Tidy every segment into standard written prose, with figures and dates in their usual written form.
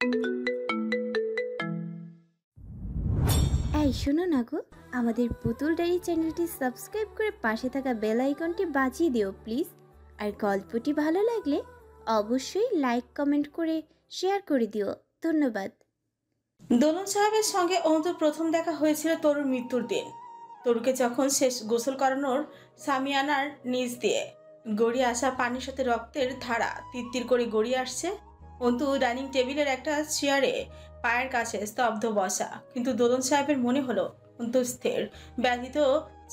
এই শোনো না গো, আমাদের পুতুল ডায়েরি চ্যানেলটি সাবস্ক্রাইব করে পাশে থাকা বেল আইকনটি বাজিয়ে দিও প্লিজ। আর গল্পটি ভালো লাগলে অবশ্যই লাইক কমেন্ট করে শেয়ার করে দিও। ধন্যবাদ। দোলন সাহেবের সঙ্গে অন্তুর প্রথম দেখা হয়েছিল তরুর মৃত্যুর দিন। তরুকে যখন শেষ গোসল করানোর সামিয়ানার নিচ দিয়ে গড়িয়ে আসা পানির সাথে রক্তের ধারা তিত্তির করে গড়িয়ে আসছে। অন্তু ডাইনিং টেবিলের একটা চেয়ারে পায়ের কাছে স্তব্ধ বসা, কিন্তু দোলন সাহেবের মনে হলো অন্তু স্থির, ব্যথিত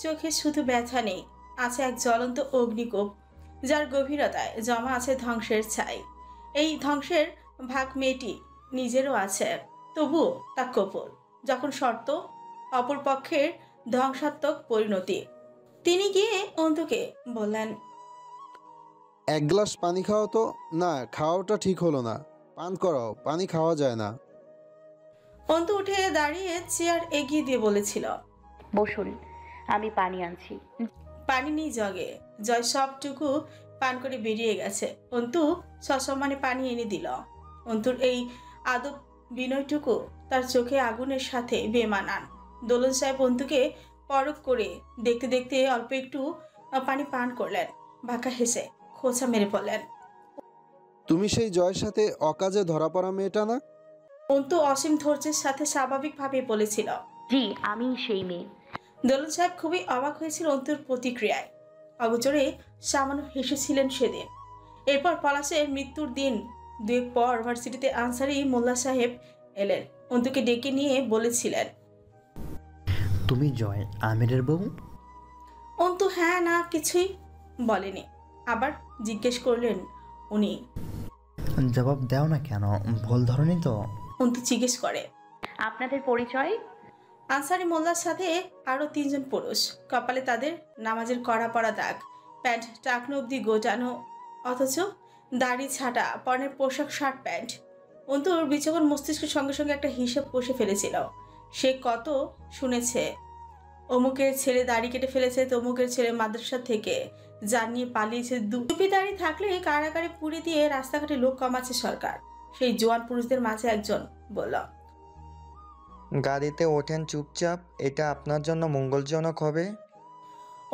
চোখে শুধু ব্যথা নেই, আছে এক জ্বলন্ত অগ্নিকূপ যার গভীরতায় জমা আছে ধ্বংসের ছাই। এই ধ্বংসের ভাগ মেয়েটি নিজেরও আছে, তবুও তা কপল যখন শর্ত অপর পক্ষের ধ্বংসাত্মক পরিণতি। তিনি গিয়ে অন্তুকে বললেন, এক গ্লাস পানি খাও তো। না, খাওয়াটা ঠিক হলো না। পান করাও, পানি খাওয়া যায় না। অন্তু উঠে দাঁড়িয়ে চেয়ার এগিয়ে দিয়ে বলেছিল, বসুন, আমি পানি আনছি। পানি নেই জগে। জয় সবটুকু পান করে বেরিয়ে গেছে। অন্তু সসম্মানে পানি এনে দিল। অন্তুর এই আদব বিনয়টুকু তার চোখে আগুনের সাথে বেমানান। দোলন সাহেব অন্তুকে পরখ করে দেখতে দেখতে অল্প একটু পানি পান করলেন, বাঁকা হেসে খোঁচা মেরে পড়লেন, তুমি সেই জয়ের সাথে অকাজে ধরা পড়া মেয়েটা না? অন্তু অসীম ধৈর্যের সাথে স্বাভাবিকভাবে বলেছিল। জি, আমি সেই মেয়ে। দোলন সাহেব খুবই অবাক হয়েছিল অন্তুর প্রতিক্রিয়ায়। অগোচরে সামান্য হেসেছিলেন সেদিন। এরপর পলাশের মৃত্যুর দিন দুয়েক পর ভার্সিটিতে আনসারি মোল্লা সাহেব এলেন। অন্তুকে ডেকে নিয়ে বলেছিলেন, তুমি জয় আমিরের বউ? অন্তু হ্যাঁ না কিছুই বলেনি। আবার জিজ্ঞেস করলেন উনি। জবাব দাও না কেন, ভুল ধরনি তো? অন্তু জিজ্ঞেস করে, আপনাদের পরিচয়? আনসারি মোল্লার সাথে আরো 3জন পুরুষ, কপালে তাদের নামাজের কড়া পড়া দাগ, প্যান্ট টাকনো অব্দি গোটানো, অথচ দাড়ি ছাটা, পরনের পোশাক শার্ট প্যান্ট। অন্তুর বিচক্ষণ মস্তিষ্কের সঙ্গে সঙ্গে একটা হিসাব কষে ফেলেছিল। সে কত শুনেছে, অমুকের ছেলে দাড়ি কেটে ফেলেছে, তমুকের ছেলে মাদ্রাসা থেকে যা নিয়ে পালিয়েছে, দুপি দাড়ি থাকলে কারাগারে পুড়ে দিয়ে রাস্তাঘাটে লোক কমাচ্ছে সরকার। সেই জোয়ান পুরুষদের মাঝে একজন বলল, গাড়িতে ওঠেন চুপচাপ, এটা আপনার জন্য মঙ্গলজনক হবে।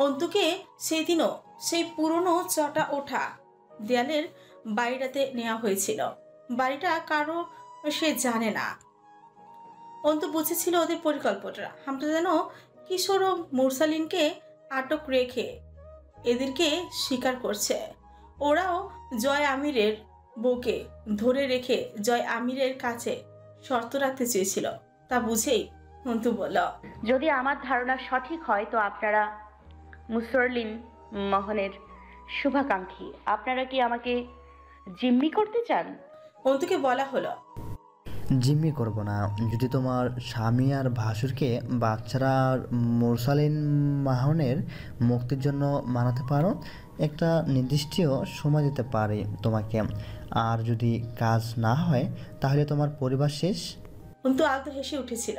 অন্তুকে সেদিনও সেই পুরনো চটা ওঠা দেয়ালের বাড়িটাতে নেওয়া হয়েছিল। বাড়িটা কারো সে জানে না। অন্তু বুঝেছিল ওদের পরিকল্পনা। আমরা যেন কিশোর ও মুরসালিনকে আটক রেখে এদেরকে স্বীকার করছে। ওরাও জয় আমিরের বউকে ধরে রেখে জয় আমিরের কাছে শর্ত রাখতে চেয়েছিল। তা বুঝেই অন্তু বলল, যদি আমার ধারণা সঠিক হয় তো আপনারা মুসলিন মোহনের শুভাকাঙ্ক্ষী। আপনারা কি আমাকে জিম্মি করতে চান? অন্তুকে বলা হলো, জিম্মি করব না। যদি তোমার স্বামী আর ভাসুরকে বাচ্চারা আর মুরসালিন মাহনের মুক্তির জন্য মানাতে পারো, একটা নির্দিষ্ট সময় দিতে পারি তোমাকে। আর যদি কাজ না হয় তাহলে তোমার পরিবার শেষ। অন্তু আলতো হেসে উঠেছিল।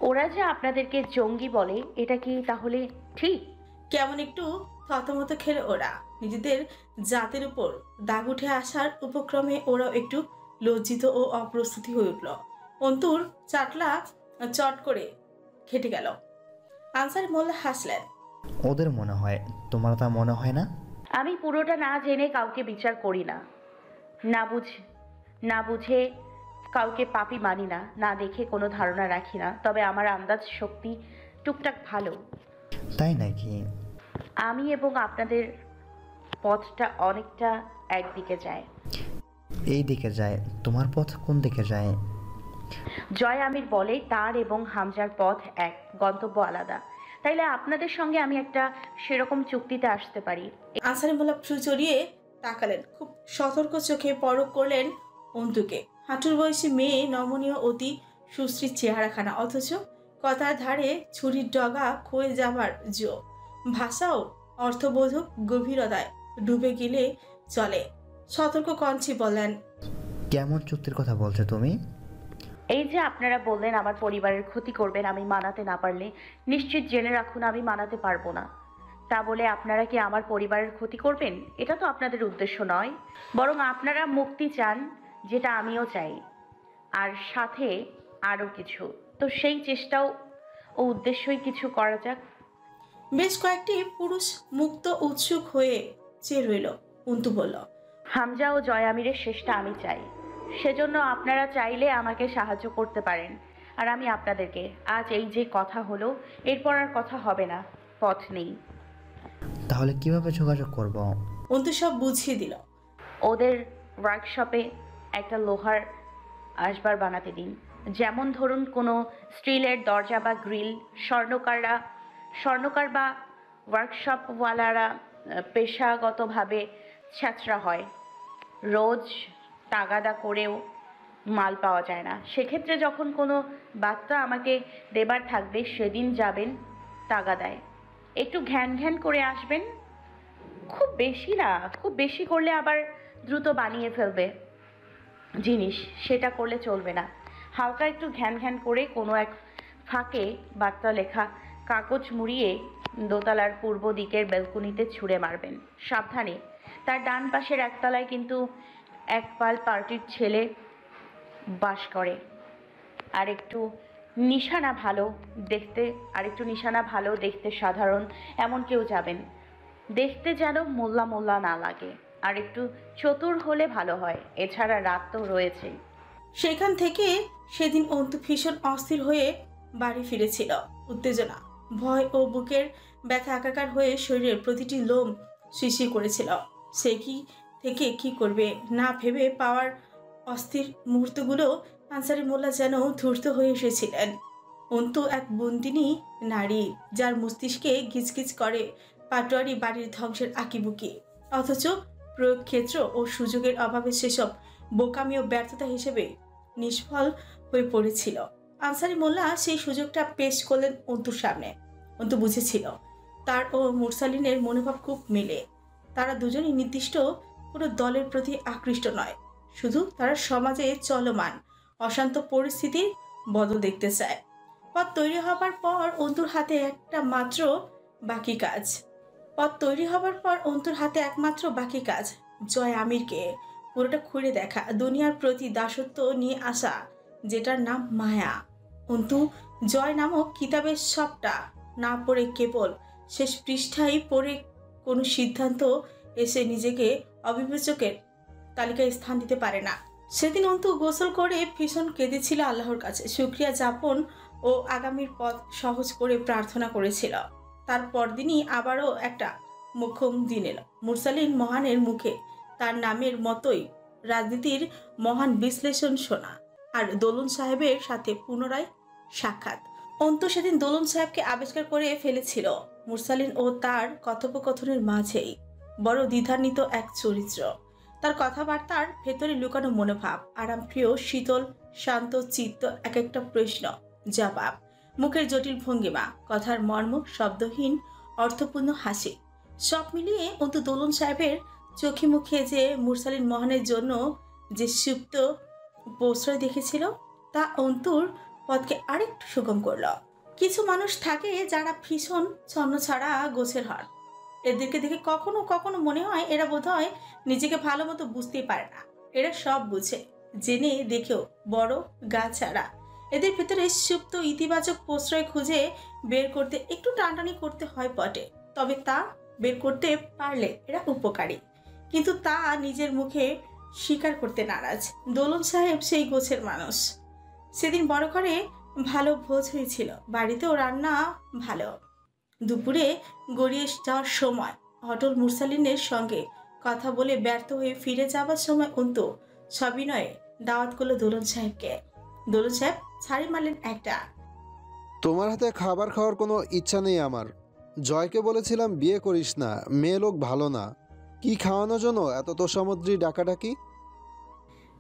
ওরা যে আপনাদেরকে জঙ্গি বলে, এটা কি তাহলে ঠিক? কেমন একটু থতমত খেলে ওরা। নিজেদের জাতের উপর দাগ উঠে আসার উপক্রমে ওরাও একটু লজ্জিত ও অপ্রস্তুতি হয়ে উঠল। অন্তুর চাটলা চট করে খেটে গেল। আনসারি মোল্লা হাসলেন, ওদের মনে হয়, তোমার তা মনে হয় না? আমি পুরোটা না জেনে কাউকে বিচার করি না, না বুঝে কাউকে পাপী মানি না, না দেখে কোনো ধারণা রাখি না। তবে আমার আন্দাজ শক্তি টুকটাক ভালো। তাই নাকি? আমি এবং আপনাদের পথটা অনেকটা একদিকে যায়। এই দিকে যায়? তোমার পথ কোন দিকে যায়? জয় আমির বলে তার এবং হামজার পথ এক, গন্তব্য আলাদা। তাইলে আপনাদের সঙ্গে আমি একটা সেরকম চুক্তিতে আসতে পারি। আনসারি মোল্লা ফ্রু চড়িয়ে তাকালেন, খুব সতর্ক চোখে পরখ করলেন অন্তুকে। হাঁটুর বয়সী মেয়ে, নমনীয়, অতি সুশ্রী চেহারাখানা, অথচ কথার ধারে ছুরির ডগা ক্ষয়ে যাবার জো। ভাষাও অর্থবোধক গভীরতায় ডুবে গেলে চলে। সতর্ক কণ্ঠে বললেন, কেমন চুক্তির কথা বলছো তুমি? এই যে আপনারা বললেন আমার পরিবারের ক্ষতি করবেন আমি মানাতে না পারলে, নিশ্চিত জেনে রাখুন আমি মানাতে পারবো না। তা বলে আপনারা কি আমার পরিবারের ক্ষতি করবেন? এটা তো আপনাদের উদ্দেশ্য নয়, বরং আপনারা মুক্তি চান, যেটা আমিও চাই। আর সাথে আরও কিছু। তো সেই চেষ্টাও ও উদ্দেশ্যই কিছু করা যাক। বেশ কয়েকটি পুরুষ মুক্ত উৎসুক হয়ে চেয়ে রইল। অন্তু বলল, হামজা ও জয় আমিরের শেষটা আমি চাই। সেজন্য আপনারা চাইলে আমাকে সাহায্য করতে পারেন, আর আমি আপনাদেরকে। আজ এই যে কথা হলো, এরপর আর কথা হবে না, পথ নেই। তাহলে কিভাবে যোগাযোগ করব? অন্তু সব বুঝিয়ে দিল। ওদের ওয়ার্কশপে একটা লোহার আসবাব বানাতে দিন। যেমন ধরুন কোনো স্টিলের দরজা বা গ্রিল। স্বর্ণকার বা ওয়ার্কশপওয়ালারা পেশাগতভাবে ছ্যাঁচড়া হয়, রোজ তাগাদা করেও মাল পাওয়া যায় না। সেক্ষেত্রে যখন কোনো বার্তা আমাকে দেবার থাকবে, সেদিন যাবেন তাগাদায়, একটু ঘ্যান ঘ্যান করে আসবেন। খুব বেশি না, খুব বেশি করলে আবার দ্রুত বানিয়ে ফেলবে জিনিস, সেটা করলে চলবে না। হালকা একটু ঘ্যান ঘ্যান করে কোনো এক ফাঁকে বার্তা লেখা কাগজ মুড়িয়ে দোতলার পূর্ব দিকের ব্যালকনিতে ছুঁড়ে মারবেন। সাবধানে, তার ডান পাশের একতলায় কিন্তু একপাল পার্টির ছেলে বাস করে। আর একটু নিশানা ভালো দেখতে সাধারণ এমন কেউ যাবেন, দেখতে যেন মোল্লা মোল্লা না লাগে, আর একটু চতুর হলে ভালো হয়। এছাড়া রাত তো রয়েছে। সেখান থেকে সেদিন অন্তু ভীষণ অস্থির হয়ে বাড়ি ফিরেছিল। উত্তেজনা, ভয় ও বুকের ব্যথা একাকার হয়ে শরীরের প্রতিটি লোম শিরশির করেছিল। সে থেকে কি করবে না ভেবে পাওয়ার অস্থির মুহূর্তগুলো আনসারি মোল্লা যেন ধূর্ত হয়ে এসেছিলেন। অন্তু এক বন্দিনী নারী, যার মস্তিষ্কে গিজগিজ করে পাটোয়ারি বাড়ির ধ্বংসের আঁকিবুকি, অথচ প্রয়োগ ক্ষেত্র ও সুযোগের অভাবে সেসব বোকামি ও ব্যর্থতা হিসেবে নিষ্ফল হয়ে পড়েছিল। আনসারি মোল্লা সেই সুযোগটা পেশ করলেন অন্তুর সামনে। অন্তু বুঝেছিল তার ও মুরসালিনের মনোভাব খুব মেলে। তারা দুজনই নির্দিষ্ট কোনো দলের প্রতি আকৃষ্ট নয়, শুধু তারা সমাজে চলমান অশান্ত পরিস্থিতির বদল দেখতে চায়। পথ তৈরি হবার পর অন্তুর হাতে একমাত্র বাকি কাজ জয় আমিরকে পুরোটা খুঁড়ে দেখা, দুনিয়ার প্রতি দাসত্ব নিয়ে আসা, যেটার নাম মায়া। অন্তু জয় নামক কিতাবের সবটা না পড়ে কেবল শেষ পৃষ্ঠায় পড়ে কোনো সিদ্ধান্ত এসে নিজেকে অবিবেচকের তালিকায় স্থান দিতে পারে না। সেদিন অন্তু গোসল করে ভীষণ কেঁদেছিল আল্লাহর কাছে, শুকরিয়া যাপন ও আগামীর পথ সহজ করে প্রার্থনা করেছিল। তার পরদিনই আবারও একটা মোক্ষম দিন এলো। মুরসালিন মহানের মুখে তার নামের মতোই রাজনীতির মহান বিশ্লেষণ শোনা, আর দোলন সাহেবের সাথে পুনরায় সাক্ষাৎ। অন্তু সেদিন দোলন সাহেবকে আবিষ্কার করে ফেলেছিল মুরসালিন ও তার কথোপকথনের মাঝেই বড় দ্বিধান্বিত এক চরিত্র। তার কথাবার্তার ভেতরে লুকানো মনোভাব, আরামপ্রিয় শীতল শান্ত চিত্ত, এক একটা প্রশ্ন জবাব, মুখের জটিল ভঙ্গিমা, কথার মর্ম, শব্দহীন অর্থপূর্ণ হাসি, সব মিলিয়ে অন্তু দোলন সাহেবের চোখে মুখে যে মুরসালিন মহানের জন্য যে সুপ্ত প্রশ্রয় দেখেছিল, তা অন্তুর পথকে আরেকটু সুগম করল। কিছু মানুষ থাকে যারা ভীষণ ছন্নছাড়া গোছের হন। এদেরকে দেখে কখনো কখনো মনে হয় এরা বোধহয় নিজেকে ভালো মতো বুঝতেই পারে না। এরা সব বুঝে, জেনে দেখেও বড় গা ছাড়া। এদের ভেতরে সুপ্ত ইতিবাচক প্রশ্রয় খুঁজে বের করতে একটু টানটানি করতে হয় বটে, তবে তা বের করতে পারলে এরা উপকারী, কিন্তু তা নিজের মুখে স্বীকার করতে নারাজ। দোলন সাহেব সেই গোছের মানুষ। সেদিন বড় করে ভালো ভোজ হয়েছিল, বাড়িতেও রান্না ভালো। দুপুরে গড়িয়ে যাওয়ার সময় অটল মুরসালিনের সঙ্গে কথা বলে ব্যর্থ হয়ে ফিরে যাবার সময় অন্তু সবিনয়ে দাওয়াত করলো দোলন সাহেবকে। দোলন সাহেব ছাড়ি মারলেন একটা, তোমার হাতে খাবার খাওয়ার কোনো ইচ্ছা নেই আমার। জয়কে বলেছিলাম বিয়ে করিস না, মেয়ে লোক ভালো না। কি খাওয়ানোর জন্য এত তোষামদ্রি ডাকাডাকি?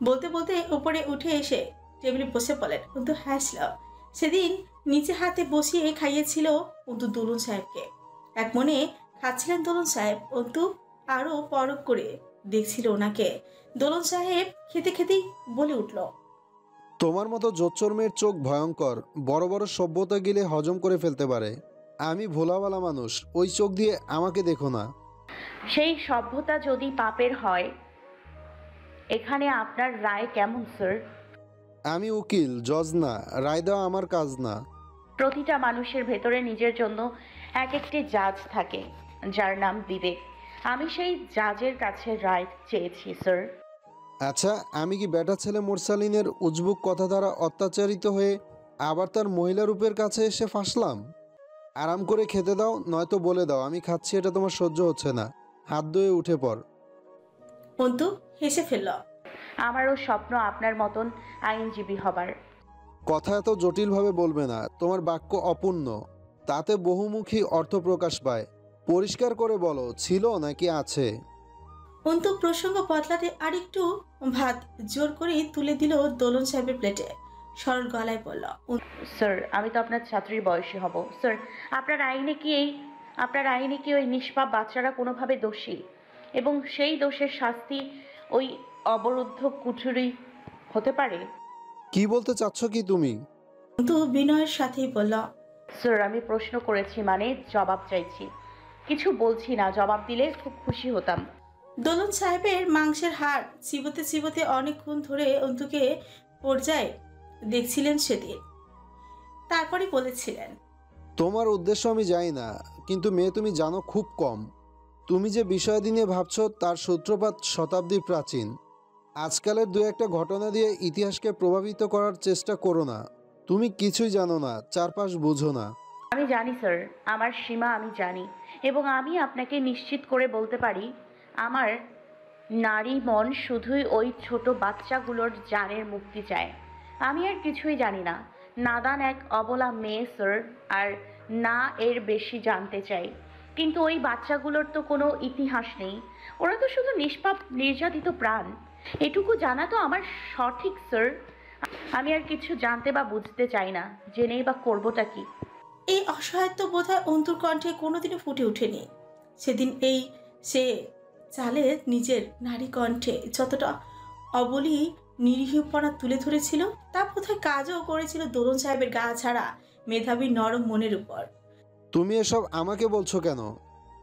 বলতে বলতে উপরে উঠে এসে টেবিলে বসে পড়লেন। অন্তু হাসল। সেদিন নিচে হাতে বসিয়ে খাইয়েছিল অন্তু দোলন সাহেবকে। এক মনে খাচ্ছিলেন দোলন সাহেব। অন্তু আরো পরখ করে দেখছিল ওনাকে। দোলন সাহেব খেতে খেতেই বলে উঠল, তোমার মতো জোচ্চোর মেয়ের চোখ ভয়ঙ্কর, বড় বড় সভ্যতা গিলে হজম করে ফেলতে পারে। আমি ভোলাওয়ালা মানুষ, ওই চোখ দিয়ে আমাকে দেখো না। সেই সভ্যতা যদি পাপের হয়, এখানে আপনার রায় কেমন স্যার? আমি উকিল, জজ না। রায় দেওয়া আমার কাজ না। প্রতিটা মানুষের ভেতরে নিজের জন্য এক একটি জাজ থাকে, যার নাম বিবেক। আমি সেই জাজের কাছে রায় চেয়েছি, স্যার। আচ্ছা, আমি কি বেটা ছেলে মুরসালিনের উজবুক কথা দ্বারা অত্যাচারিত হয়ে আবার তার মহিলা রূপের কাছে এসে ফাঁসলাম? আরাম করে খেতে দাও, নয়তো বলে দাও আমি খাচ্ছি, এটা তোমার সহ্য হচ্ছে না। হাত ধুয়ে উঠে পড়। অন্তু হেসে ফেলল। আমারও স্বপ্ন আপনার মতন আইনজীবী হবার। কথা এত জটিলভাবে বলবে না, তোমার বাক্য অপূর্ণ, তাতে বহুমুখী অর্থ প্রকাশ পায়। পরিষ্কার করে বলো, ছিল নাকি আছে? অন্তু প্রসঙ্গ বদলাতে আরেকটু ভাত জোর করে তুলে দিল দোলন সাহেবের প্লেটে। সরল গলায় বলল, স্যার, আমি তো আপনার ছাত্রীর বয়সী হব। স্যার, আপনার আইনে কি ওই নিষ্পাপ বাচ্চারা কোনোভাবে দোষী, এবং সেই দোষের শাস্তি ওই অবরুদ্ধ কুঠুরি হতে পারে? কি বলতে চাচ্ছ কি তুমি? অন্তু বিনয়ের সাথেই বলল, স্যার, আমি প্রশ্ন করেছি, মানে জবাব চাইছি। কিছু বলছি না, জবাব দিলে খুব খুশি হতাম। দোলন সাহেবের মাংসের হাড় চিবোতে চিবোতে অনেকক্ষণ ধরে অন্তুকে পর্যায়ে দেখছিলেন সেদিন। তারপরে বলেছিলেন, তোমার উদ্দেশ্য আমি জানি না, কিন্তু মেয়ে তুমি জানো খুব কম। তুমি যে বিষয়াদি নিয়ে ভাবছো তার সূত্রপাত শতাব্দী প্রাচীন। আজকালের দু একটা ঘটনা দিয়ে ইতিহাসকে প্রভাবিত করার চেষ্টা করো না। তুমি কিছুই জানো না, চারপাশ বুঝো না। আমি জানি স্যার, আমার সীমা আমি জানি, এবং আমি আপনাকে নিশ্চিত করে বলতে পারি, আমার নারী মন শুধুই ওই ছোট বাচ্চাগুলোর জানের মুক্তি চায়। আমি আর কিছুই জানি না, নাদান এক অবলা মেয়ে স্যার, আর না এর বেশি জানতে চাই। কিন্তু ওই বাচ্চাগুলোর তো কোনো ইতিহাস নেই, ওরা তো শুধু নিষ্পাপ নির্যাতিত প্রাণ। এটুকু জানা তো আমার সঠিক স্যার। আমি আর কিছু জানতে বা বুঝতে চাই না, জেনেই বা করবোটা কি? এই অসহায়ত্ব বোধহয় অন্তুর কণ্ঠে কোনোদিনও ফুটে ওঠেনি। সেদিন সে চালে নিজের নারী কণ্ঠে যতটা অবলী নিরীহপনা তুলে ধরেছিল, তা বোধহয় কাজও করেছিল দোলন সাহেবের গা ছাড়া মেধাবী নরম মনের উপর। তুমি এসব আমাকে বলছো কেন?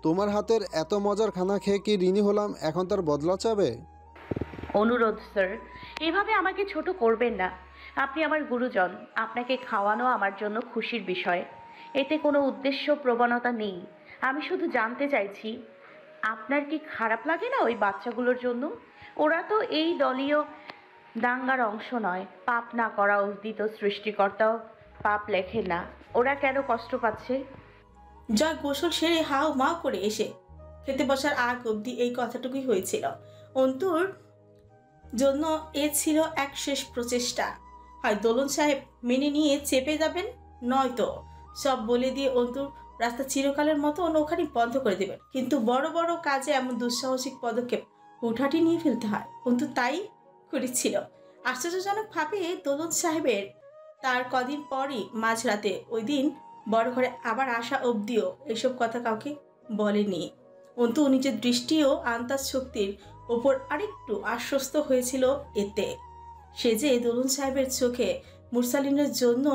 তোমার হাতের এত মজার খানা খেয়ে কি ঋণী হলাম, এখন তার বদলা চাবে? অনুরোধ স্যার, এভাবে আমাকে ছোট করবেন না। আপনি আমার গুরুজন, আপনাকে খাওয়ানো আমার জন্য খুশির বিষয়। এতে কোনো উদ্দেশ্য প্রবণতা নেই। আমি শুধু জানতে চাইছি, আপনার কি খারাপ লাগে না ওই বাচ্চাগুলোর জন্য? ওরা তো এই দলীয় দাঙ্গার অংশ নয়। পাপ না করা অবধি তো সৃষ্টিকর্তাও পাপ লেখেন না। ওরা কেন কষ্ট পাচ্ছে? জয় গোসল সেরে হাও মাও করে এসে খেতে বসার আগ অবধি এই কথাটুকুই হয়েছিল। অন্তুর জন্য এ ছিল এক শেষ প্রচেষ্টা। হয় দোলন সাহেব মেনে নিয়ে চেপে যাবেন, নয়তো সব বলে দিয়ে অন্তুর রাস্তা চিরকালের মতো ওখানে বন্ধ করে দেবেন। কিন্তু বড় বড় কাজে এমন দুঃসাহসিক পদক্ষেপ হুটহাটি নিয়ে ফেলতে হয়। অন্তু তাই করেছিল। আশ্চর্যজনকভাবে দোলন সাহেবের তার কদিন পরই মাঝরাতে ওই দিন বড় ঘরে আবার আসা অবধিও এসব কথা কাউকে বলেনি। অন্তু নিজের দৃষ্টি ও আন্তাজ শক্তির ওপর আরেকটু আশ্বস্ত হয়েছিল এতে। সে যে দোলন সাহেবের চোখে মুরসালিনের জন্য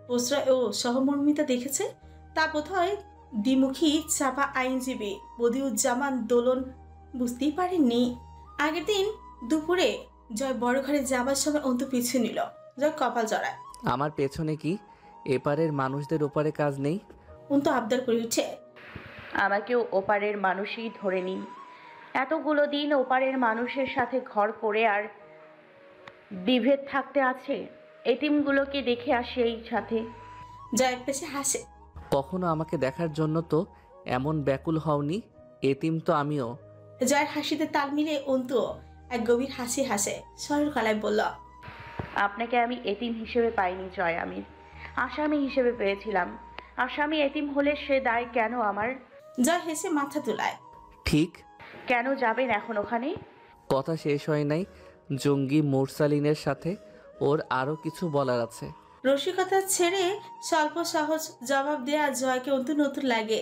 প্রশ্রয় ও সহমর্মিতা দেখেছে, তা বোধহয় দ্বিমুখী চাপা আইনজীবী বদিউজ্জামান দোলন বুঝতেই পারেননি। আগের দিন দুপুরে জয় বড় ঘরে যাবার সময় অন্তু পিছু নিল। জয় কপাল জড়ায়। আমার পেছনে কি এপারের মানুষদের ওপারে কাজ নেই? অন্তু আবদার করে উঠে, আমাকেও ওপারের মানুষই ধরে নিন। এতগুলো দিন ওপারের মানুষের সাথে ঘর করে আর বিভেদ থাকতে আছে। এতিমগুলোকে দেখে আসি এই সাথে। জয় পেছে হাসে। কখনো আমাকে দেখার জন্য তো এমন ব্যাকুল হওনি। এতিম তো আমিও। জয়ের হাসিতে তাল মিলে অন্তু এক গভীর হাসি হাসে। সরল গলায় বলল, আপনাকে আমি এতিম হিসেবে পাইনি জয়, আমি আসামি হিসেবে পেয়েছিলাম। আসামি এতিম হলে সে দায় কেন আমার? জয় হেসে মাথা তুলায়। ঠিক। কেন যাবেন এখন ওখানে? কথা শেষ হয় নাই। জঙ্গি মুরসালিনের সাথে ওর আরও কিছু বলার আছে। রসিকতা ছেড়ে স্বল্প সহজ জবাব দেয়া জয়কে অন্তু নতুন লাগে।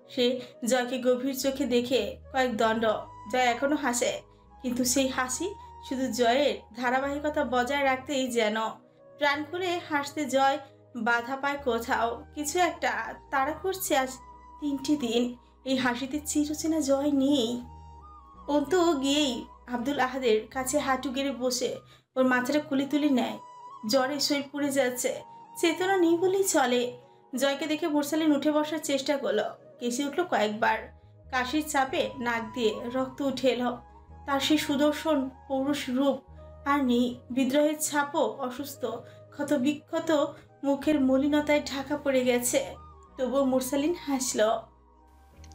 সে জয়কে গভীর চোখে দেখে কয়েক দণ্ড। জয় এখনো হাসে, কিন্তু সেই হাসি শুধু জয়ের ধারাবাহিকতা বজায় রাখতেই যেন। প্রাণ খুলে হাসতে জয় বাধা পায় কোথাও। কিছু একটা তাড়া করছে আজ 3টি দিন। এই হাসিতে চিরচেনা জয় নেই। অন্তু গিয়েই আব্দুল আহাদের কাছে হাঁটু গেড়ে বসে ওর মাথাটা কুলি তুলে নেয়। জ্বরে শরীর পুড়ে যাচ্ছে, চেতনা নেই বলেই চলে। জয়কে দেখে মুরসালিন উঠে বসার চেষ্টা করলো, কেসে উঠলো কয়েকবার। কাশির চাপে নাক দিয়ে রক্ত উঠে এলো। তার সেই সুদর্শন পৌরুষ রূপ আর নেই, বিদ্রোহের ছাপও অসুস্থ ক্ষত বিক্ষত মুখের মলিনতায় ঢাকা পড়ে গেছে। তবুও মুরসালিন হাসল।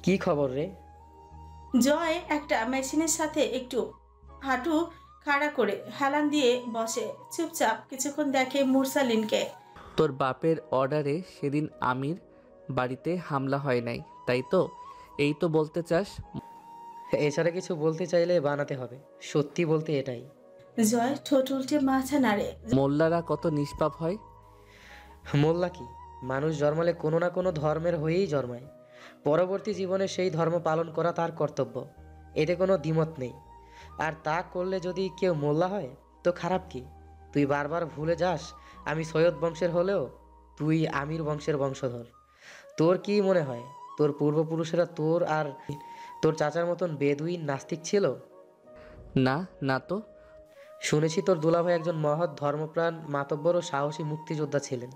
কি খবর রে? জয় একটা মেশিনের সাথে একটু হাঁটু খাড়া করে হেলান দিয়ে বসে, চুপচাপ কিছুক্ষণ দেখে মুরসালিনকে। তোর বাপের অর্ডারে সেদিন আমির বাড়িতে হামলা হয় নাই, তাই তো? এই তো বলতে চাস? এছাড়া কিছু বলতে চাইলে বানাতে হবে, সত্যি বলতে এটাই। জয় ঠোঁট উল্টে মাথা নাড়ে। মোল্লারা কত নিষ্পাপ হয়। মোল্লা কি? মানুষ জন্মালে কোনো না কোনো ধর্মের হয়েই জন্মায়। পরবর্তী জীবনে সেই ধর্ম পালন করা তার কর্তব্য, এতে কোনো দ্বিমত নেই। আর তা করলে যদি কেউ মোল্লা হয় তো খারাপ কি? তুই বারবার ভুলে যাস আমি সৈয়দ বংশের হলেও তুই আমির বংশের বংশধর। তোর কি মনে হয় তোর পূর্বপুরুষেরা তোর আর তোর চাচার মতন বেদুইন নাস্তিক ছিল? না না তো। শুনেছি তোর দুলাভাই একজন মহৎ ধর্মপ্রাণ মাতব্বর ও সাহসী মুক্তিযোদ্ধা ছিলেন।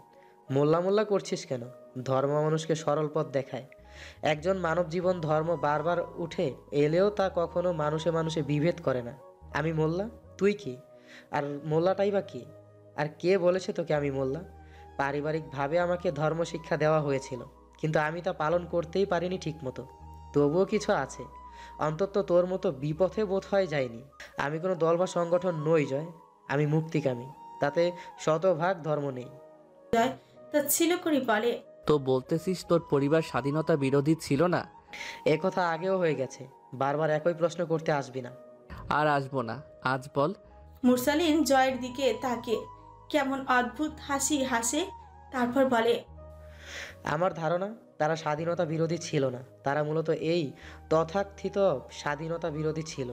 মোল্লা মোল্লা করছিস কেন? ধর্ম মানুষকে সরল পথ দেখায়। একজন মানব জীবন ধর্ম বারবার উঠে এলেও তা কখনো মানুষে মানুষে বিভেদ করে না। আমি মোল্লা, তুই কি? আর মোল্লাটাই বা কি? আর কে বলেছে তোকে আমি মোল্লা? পারিবারিকভাবে আমাকে ধর্ম শিক্ষা দেওয়া হয়েছিল, কিন্তু আমি তা পালন করতেই পারিনি ঠিক মতো। তবুও কিছু আছে, অন্তত তোর মতো বিপথে বোধ হয় যায়নি। আমি কোনো দল বা সংগঠন নই জয়, আমি মুক্তিকামী, তাতে শতভাগ ধর্ম নেই। জয় তা ছিল করি বলে। তো বলতেছিস তোর পরিবার স্বাধীনতা বিরোধী ছিল না? এ কথা আগেও হয়ে গেছে, বারবার একই প্রশ্ন করতে আসবি না। আর আসবো না, আজ বল। মুরসালিন জয়ের দিকে তাকে কেমন অদ্ভুত হাসি হাসে, তারপর বলে, আমার ধারণা তারা স্বাধীনতা বিরোধী ছিল না, তারা মূলত এই তথাকথিত স্বাধীনতা বিরোধী ছিল।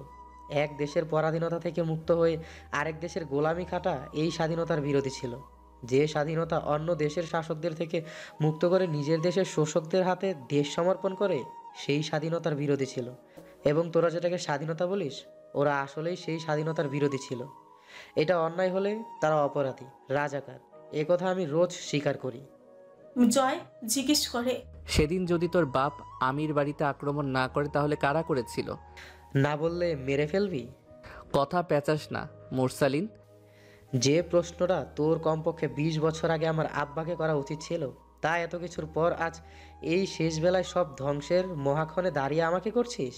এক দেশের পরাধীনতা থেকে মুক্ত হয়ে আরেক দেশের গোলামি খাটা এই স্বাধীনতার বিরোধী ছিল। যে স্বাধীনতা অন্য দেশের শাসকদের থেকে মুক্ত করে নিজের দেশের শোষকদের হাতে দেশ সমর্পণ করে, সেই স্বাধীনতার বিরোধী ছিল। এবং তোরা যেটাকে স্বাধীনতা বলিস, ওরা আসলেই সেই স্বাধীনতার বিরোধী ছিল। এটা অন্যায় হলে তারা অপরাধী, রাজাকার, এ কথা আমি রোজ স্বীকার করি। জয় জিজ্ঞেস করে, সেদিন যদি তোর বাপ আমির বাড়িতে আক্রমণ না করে তাহলে কারা করেছিল? না বললে মেরে ফেলবি? কথা পেঁচাস না মুরসালিন। যে প্রশ্নটা তোর কমপক্ষে 20 বছর আগে আমার আব্বাকে করা উচিত ছিল, তা এত কিছুর পর আজ এই শেষ বেলায় সব ধ্বংসের মহাক্ষণে দাঁড়িয়ে আমাকে করছিস?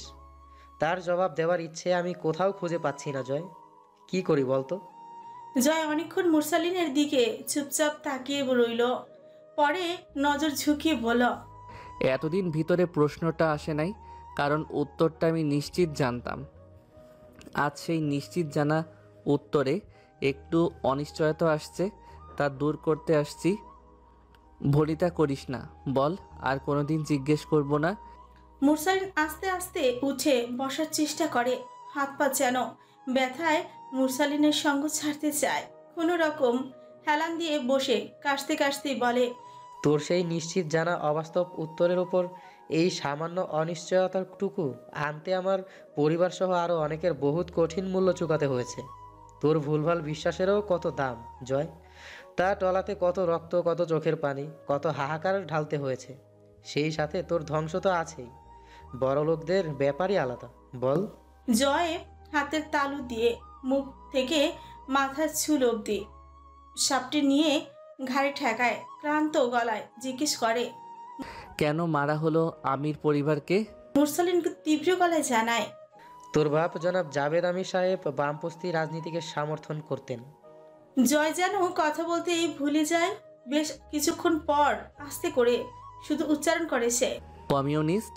তার জবাব দেওয়ার ইচ্ছে আমি কোথাও খুঁজে পাচ্ছি না জয়। কি করি বলতো? জয় অনেকক্ষণ মুরসালিনের দিকে চুপচাপ তাকিয়ে রইল, পরে নজর ঝুঁকিয়ে বলল, এতদিন ভিতরে প্রশ্নটা আসে নাই, কারণ উত্তরটা আমি নিশ্চিত জানতাম। আজ সেই নিশ্চিত জানা উত্তরে একটু অনিশ্চয়তা আসছে, তা দূর করতে আসছি। ভরিতা করিস না, বল। আর কোনোদিন জিজ্ঞেস করব না। মুরসালিন আস্তে আস্তে উঠে বসার চেষ্টা করে, হাত পা যেন ব্যথায় মুরসালিনের সঙ্গ ছাড়তে চায়। কোনো রকম হেলান দিয়ে বসে কাশতে কাশতেই বলে, তোর সেই নিশ্চিত জানা অবাস্তব উত্তরের ওপর এই সামান্য অনিশ্চয়তাটুকু আনতে আমার পরিবার সহ আরও অনেকের বহুত কঠিন মূল্য চুকাতে হয়েছে। তোর ভুলভাল বিশ্বাসেরও কত দাম জয়, তা টলাতে কত রক্ত, কত চোখের পানি, কত হাহাকার ঢালতে হয়েছে। সেই সাথে তোর ধ্বংস তো আছেই। বড় লোকদের ব্যাপারই আলাদা, বল। জয় হাতের তালু দিয়ে মুখ থেকে মাথার চুল অবধি সাপটি নিয়ে ঘাড়ে ঠেকায়, ক্লান্ত গলায় জিজ্ঞেস করে, কেন মারা হলো আমির পরিবারকে? মুরসালিন তীব্র গলায় জানায়, তোর বাপ জনাব জাভেদ আমির সাহেব বামপন্থী রাজনীতিকে সমর্থন করতেন। জয় যেন কথা বলতেই ভুলে যায়। বেশ কিছুক্ষণ পর আস্তে করে শুধু উচ্চারণ করে সে, কমিউনিস্ট।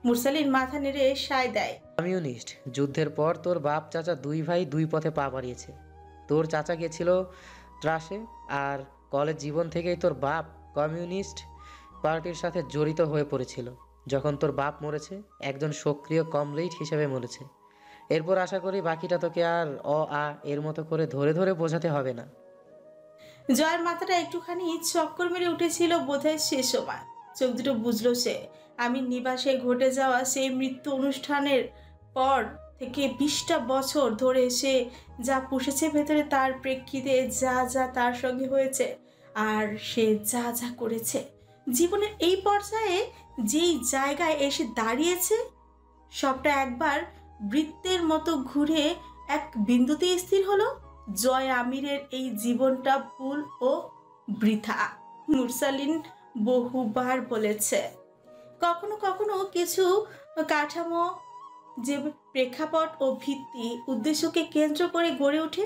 মুরসালিন মাথা নেড়ে সায় দেয়। কমিউনিস্ট। যুদ্ধের পর তোর বাপ চাচা দুই ভাই দুই পথে পা বাড়িয়েছে। তোর চাচা গেছিল ত্রাসে, আর কলেজ জীবন থেকেই তোর বাপ কমিউনিস্ট পার্টির সাথে জড়িত হয়ে পড়েছিল। যখন তোর বাপ মরেছে, একজন সক্রিয় কমরেড হিসেবে মরেছে। এরপর আশা করি বাকিটা তোকে আর এর মতো করে ধরে ধরে বোঝাতে হবে না। জয়ের মাথাটা একটুখানি চক্কর মেরে উঠেছিল বোধহয় সে সময়। চোখ দুটো বুঝলো সে। আমি নিবাসে ঘটে যাওয়া সেই মৃত্যু অনুষ্ঠানের পর থেকে 20টা বছর ধরে সে যা পুষেছে ভেতরে, তার প্রেক্ষিতে যা যা তার সঙ্গে হয়েছে, আর সে যা যা করেছে, জীবনের এই পর্যায়ে যেই জায়গায় এসে দাঁড়িয়েছে, সবটা একবার বৃত্তের মতো ঘুরে এক বিন্দুতে স্থির হলো। জয় আমিরের এই জীবনটা ভুল ও বৃথা। মুরসালিন বহুবার বলেছে, কখনো কখনো কিছু কাঠামো যে প্রেক্ষাপট ও ভিত্তি উদ্দেশ্যকে কেন্দ্র করে গড়ে ওঠে,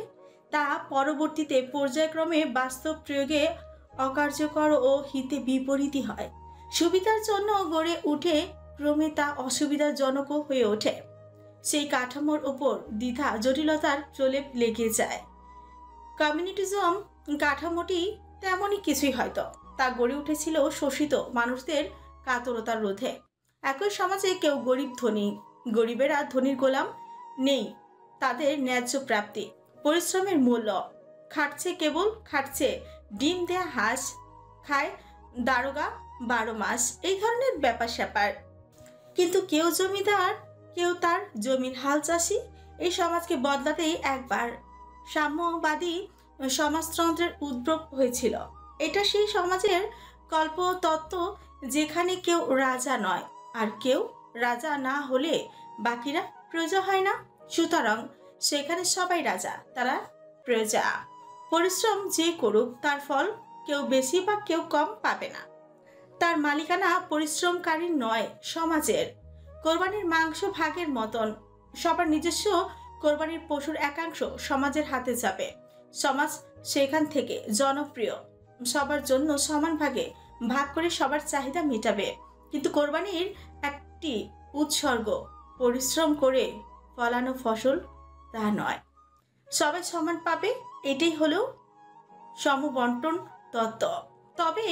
তা পরবর্তীতে পর্যায়ক্রমে বাস্তব প্রয়োগে অকার্যকর ও হিতে বিপরীতই হয়। সুবিধার জন্য গড়ে উঠে, ক্রমে তা অসুবিধাজনকও হয়ে ওঠে। সেই কাঠামোর ওপর দ্বিধা জটিলতার প্রলেপ লেগে যায়। কমিউনিটিজম কাঠামোটি তেমনই কিছুই হয়তো। তা গড়ে উঠেছিল শোষিত মানুষদের কাতরতার রোধে। একই সমাজে কেউ গরিব ধনী, গরিবেরা ধনীর গোলাম, নেই তাদের ন্যায্য প্রাপ্তি, পরিশ্রমের মূল্য, খাটছে কেবল খাটছে, ডিম দেয়া হাঁস খায় দারোগা 12 মাস, এই ধরনের ব্যাপার স্যাপার। কিন্তু কেউ জমিদার, কেউ তার জমির হাল চাষি। এই সমাজকে বদলাতেই একবার সাম্যবাদী সমাজতন্ত্রের উদ্ভব হয়েছিল। এটা সেই সমাজের কল্পতত্ত্ব যেখানে কেউ রাজা নয়, আর কেউ রাজা না হলে বাকিরা প্রজা হয় না। সুতরাং সেখানে সবাই রাজা, তারা প্রজা। পরিশ্রম যে করুক, তার ফল কেউ বেশি বা কেউ কম পাবে না। তার মালিকানা পরিশ্রমকারীর নয়, সমাজের। কোরবানির মাংস ভাগের মতন সবার নিজস্ব কোরবানির পশুর একাংশ সমাজের হাতে যাবে। সমাজ সেখান থেকে জনপ্রিয়, সবার জন্য সমান ভাগে ভাগ করে সবার চাহিদা মেটাবে। কিন্তু কোরবানির একটি উৎসর্গ, পরিশ্রম করে ফলানো ফসল তা নয়। সবাই সমান পাবে, এটাই হলো সমবন্টন তত্ত্ব। তবে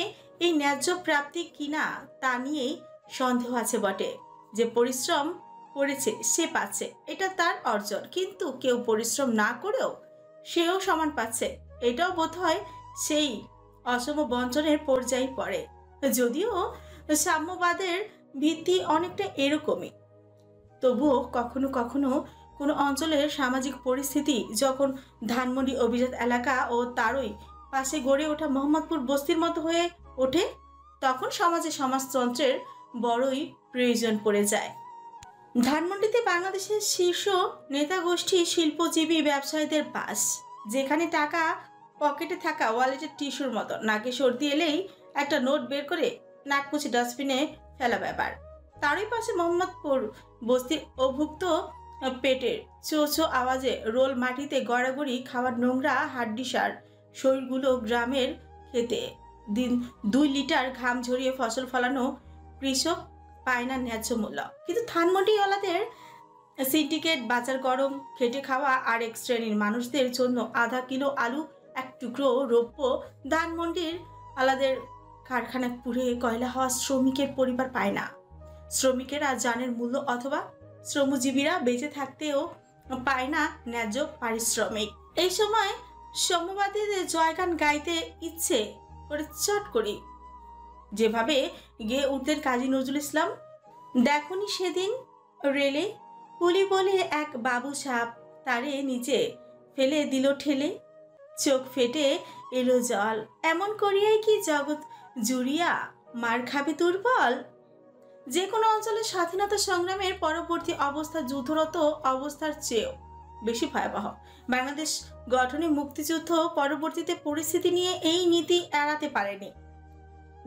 এই ন্যায্য প্রাপ্তি কিনা তা নিয়েই সন্দেহ আছে বটে। যে পরিশ্রম করেছে সে পাচ্ছে, এটা তার অর্জন। কিন্তু কেউ পরিশ্রম না করেও সেও সমান পাচ্ছে, এটাও বোধহয় সেই অসম বঞ্চনের পর্যায়ে পড়ে। যদিও সাম্যবাদের ভিত্তি অনেকটা এরকমই, তবুও কখনো কখনো কোনো অঞ্চলের সামাজিক পরিস্থিতি যখন ধানমন্ডি অভিজাত এলাকা ও তারই পাশে গড়ে ওঠা মোহাম্মদপুর বস্তির মতো হয়ে ওঠে, তখন সমাজে সমাজতন্ত্রের বড়ই প্রয়োজন পড়ে যায়। ধানমন্ডিতে বাংলাদেশের শীর্ষ নেতাগোষ্ঠী, শিল্পজীবী, ব্যবসায়ীদের বাস, যেখানে টাকা পকেটে থাকা ওয়ালেটের টিস্যুর মতো। নাকে সর্দি এলেই একটা নোট বের করে নাক মুছে ডাস্টবিনে ফেলা ব্যাপার। তারই পাশে মোহাম্মদপুর বস্তির অভুক্ত পেটের চো চো আওয়াজে রোল মাটিতে গড়াগড়ি খাওয়ার নোংরা হাড্ডিসার শরীরগুলো গ্রামের খেতে দিন 2 লিটার ঘাম ঝরিয়ে ফসল ফলানো কৃষক পায় না ন্যায্য মূল্য। কিন্তু ধানমন্ডিওয়ালাদের সিন্ডিকেট, বাজার গরম খেটে খাওয়া আরেক শ্রেণীর মানুষদের জন্য আধা কিলো আলু, এক টুকরো রৌপ্য ধানমন্ডির আলাদের কারখানায় পুড়ে কয়লা হওয়া শ্রমিকের পরিবার পায় না। শ্রমিকেরা জানের মূল্য, অথবা শ্রমজীবীরা বেঁচে থাকতেও পায় না ন্যায্য পারিশ্রমিক। এই সময় সাম্যবাদীদের জয়গান গাইতে ইচ্ছে করে চট করি যেভাবে গেয়ে উঠতেন কাজী নজরুল ইসলাম। দেখনি সেদিন রেলে পুলি বলে এক বাবু সাপ, তারে নিচে ফেলে দিল ঠেলে, চোখ ফেটে এলো জল, এমন করিয়াই কি জগৎ জুড়িয়া মার খাবে দুর্বল। যে কোনো অঞ্চলের স্বাধীনতা সংগ্রামের পরবর্তী অবস্থা যুদ্ধরত অবস্থার চেয়েও বেশি ভয়াবহ। বাংলাদেশ গঠনে মুক্তিযুদ্ধ পরবর্তীতে পরিস্থিতি নিয়ে এই নীতি এড়াতে পারেনি।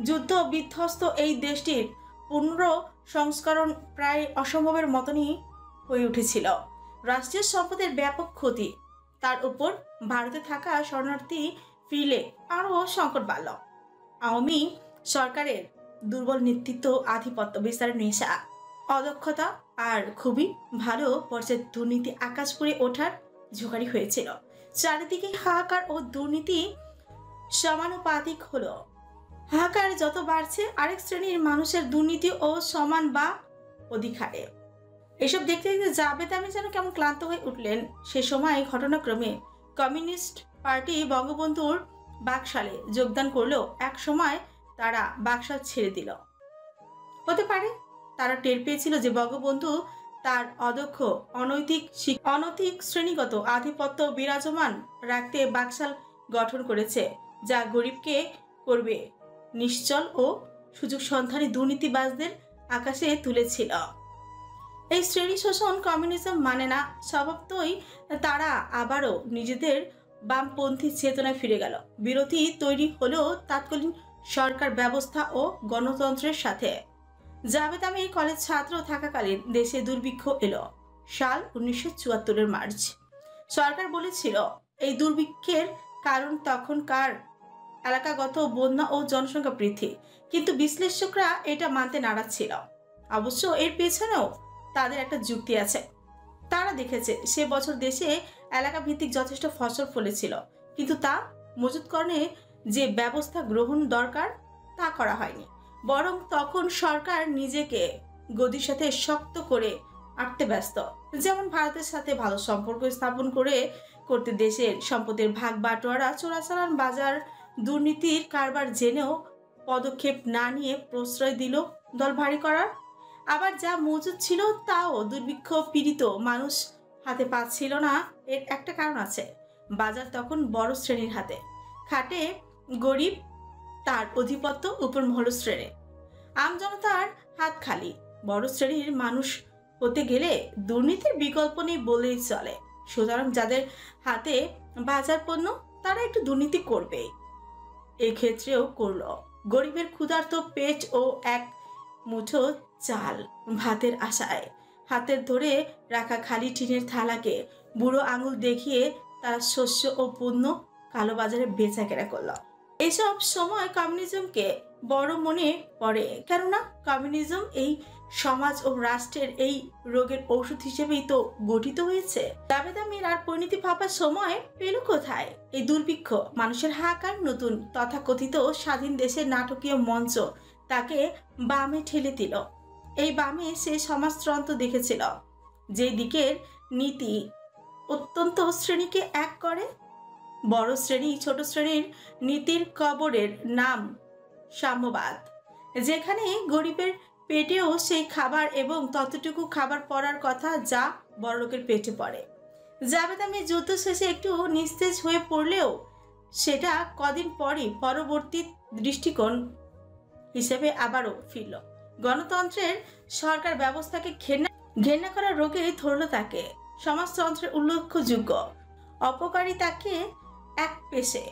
যুদ্ধ বিধ্বস্ত এই দেশটির পুনঃসংস্করণ প্রায় অসম্ভবের মতনই হয়ে উঠেছিল। রাষ্ট্রীয় সম্পদের ব্যাপক ক্ষতি, তার উপর ভারতে থাকা শরণার্থী ফিরলে আরও সংকট বাড়ল। আওয়ামী সরকারের দুর্বল নেতৃত্ব, আধিপত্য বিস্তারের নেশা, অদক্ষতা আর খুবই ভালো পর্যায়ে দুর্নীতি আকাশ পুড়ে ওঠার ঝোঁকারি হয়েছিল। চারিদিকে হাহাকার ও দুর্নীতি সমানুপাতিক হলো। হাহাকার যত বাড়ছে, আরেক শ্রেণীর মানুষের দুর্নীতি ও সমান বা অধিকারে। এসব দেখতে দেখতে জাবেদ আমি যেন কেমন ক্লান্ত হয়ে উঠলেন। সে সময় ঘটনাক্রমে কমিউনিস্ট পার্টি বঙ্গবন্ধুর বাকশালে যোগদান করলেও এক সময় তারা বাকশাল ছেড়ে দিল। হতে পারে তারা টের পেয়েছিল যে বঙ্গবন্ধু তার অদক্ষ অনৈতিক শ্রেণীগত আধিপত্য বিরাজমান রাখতে বাকশাল গঠন করেছে, যা গরিবকে করবে নিশ্চল ও সুযোগ সন্ধানী দুর্নীতিবাজদের আকাশে তুলেছিল। এই শ্রেণী শোষণ কমিউনিজম মানে না। স্বভাবতই তারা আবারও নিজেদের বামপন্থী চেতনায় ফিরে গেল। বিরোধী তৈরি হলেও তৎকালীন সরকার ব্যবস্থা ও গণতন্ত্রের সাথে। জাভেদ আমির কলেজ ছাত্র থাকাকালীন দেশে দুর্ভিক্ষ এলো। সাল 1974 মার্চ। সরকার বলেছিল এই দুর্ভিক্ষের কারণ তখনকার এলাকাগত বন্যা ও জনসংখ্যা বৃদ্ধি, কিন্তু বিশ্লেষকরা এটা মানতে নারাজ ছিল। অবশ্য এর পেছনেও তাদের একটা যুক্তি আছে। তারা দেখেছে সে বছর দেশে এলাকা ভিত্তিক যথেষ্ট ফসল ফলেছিল, কিন্তু তা মজুতকরণে যে ব্যবস্থা গ্রহণ দরকার তা করা হয়নি। বরং তখন সরকার নিজেকে গদির সাথে শক্ত করে আটতে ব্যস্ত। যেমন ভারতের সাথে ভালো সম্পর্ক স্থাপন করতে দেশের সম্পদের ভাগ বাটোয়ারা, চোরাচালান, বাজার দুর্নীতির কারবার জেনেও পদক্ষেপ না নিয়ে প্রশ্রয় দিল দল ভারী করার। আবার যা মজুদ ছিল তাও দুর্ভিক্ষ পীড়িত মানুষ হাতে পাচ্ছিল না। এর একটা কারণ আছে, বাজার তখন বড় শ্রেণীর হাতে। খাটে গরিব, তার অধিপত্য উপর মহল শ্রেণী। আমজনতার হাত খালি। বড় শ্রেণীর মানুষ হতে গেলে দুর্নীতির বিকল্প নেই বলেই চলে। সুতরাং যাদের হাতে বাজার পণ্য তারা একটু দুর্নীতি করবে। এক্ষেত্রেও করল। গরিবের ক্ষুধার্ত পেট ও এক মুঠো চাল ভাতের আশায় হাতের ধরে রাখা খালি টিনের থালাকে বুড়ো আঙুল দেখিয়ে তারা শস্য ও পণ্য কালোবাজারে বেচা কেনা করল। এসব সময় কমিউনিজমকে বড় মনে পড়ে, কেননা কমিউনিজম এই সমাজ ও রাষ্ট্রের এই রোগের ঔষধ হিসেবেই তো গঠিত হয়েছে। জাভেদ আমির আর পরিণতি ভাবার সময় পেল কোথায়? এই দুর্ভিক্ষ, মানুষের হাহাকার, নতুন তথাকথিত স্বাধীন দেশের নাটকীয় মঞ্চ তাকে বামে ঠেলে দিল। এই বামে সে সমাজতন্ত্র দেখেছিল, যে দিকের নীতি অত্যন্ত শ্রেণীকে এক করে। বড় শ্রেণী ছোট শ্রেণীর নীতির কবরের নাম সাম্যবাদ, যেখানে গরিবের পেটেও সেই খাবার এবং ততটুকু খাবার পড়ার কথা যা বড়লোকের পেটে পড়ে। জাভেদ আমির যুদ্ধ শেষে একটু নিস্তেজ হয়ে পড়লেও সেটা কদিন পরই পরবর্তী দৃষ্টিকোণ হিসেবে আবারও ফিরল। গণতন্ত্রের সরকার ব্যবস্থাকে ঘেন্না করার রোগে ধরল তাকে। সমাজতন্ত্রের উল্লেখযোগ্য অপকারিতাকে এক পেশে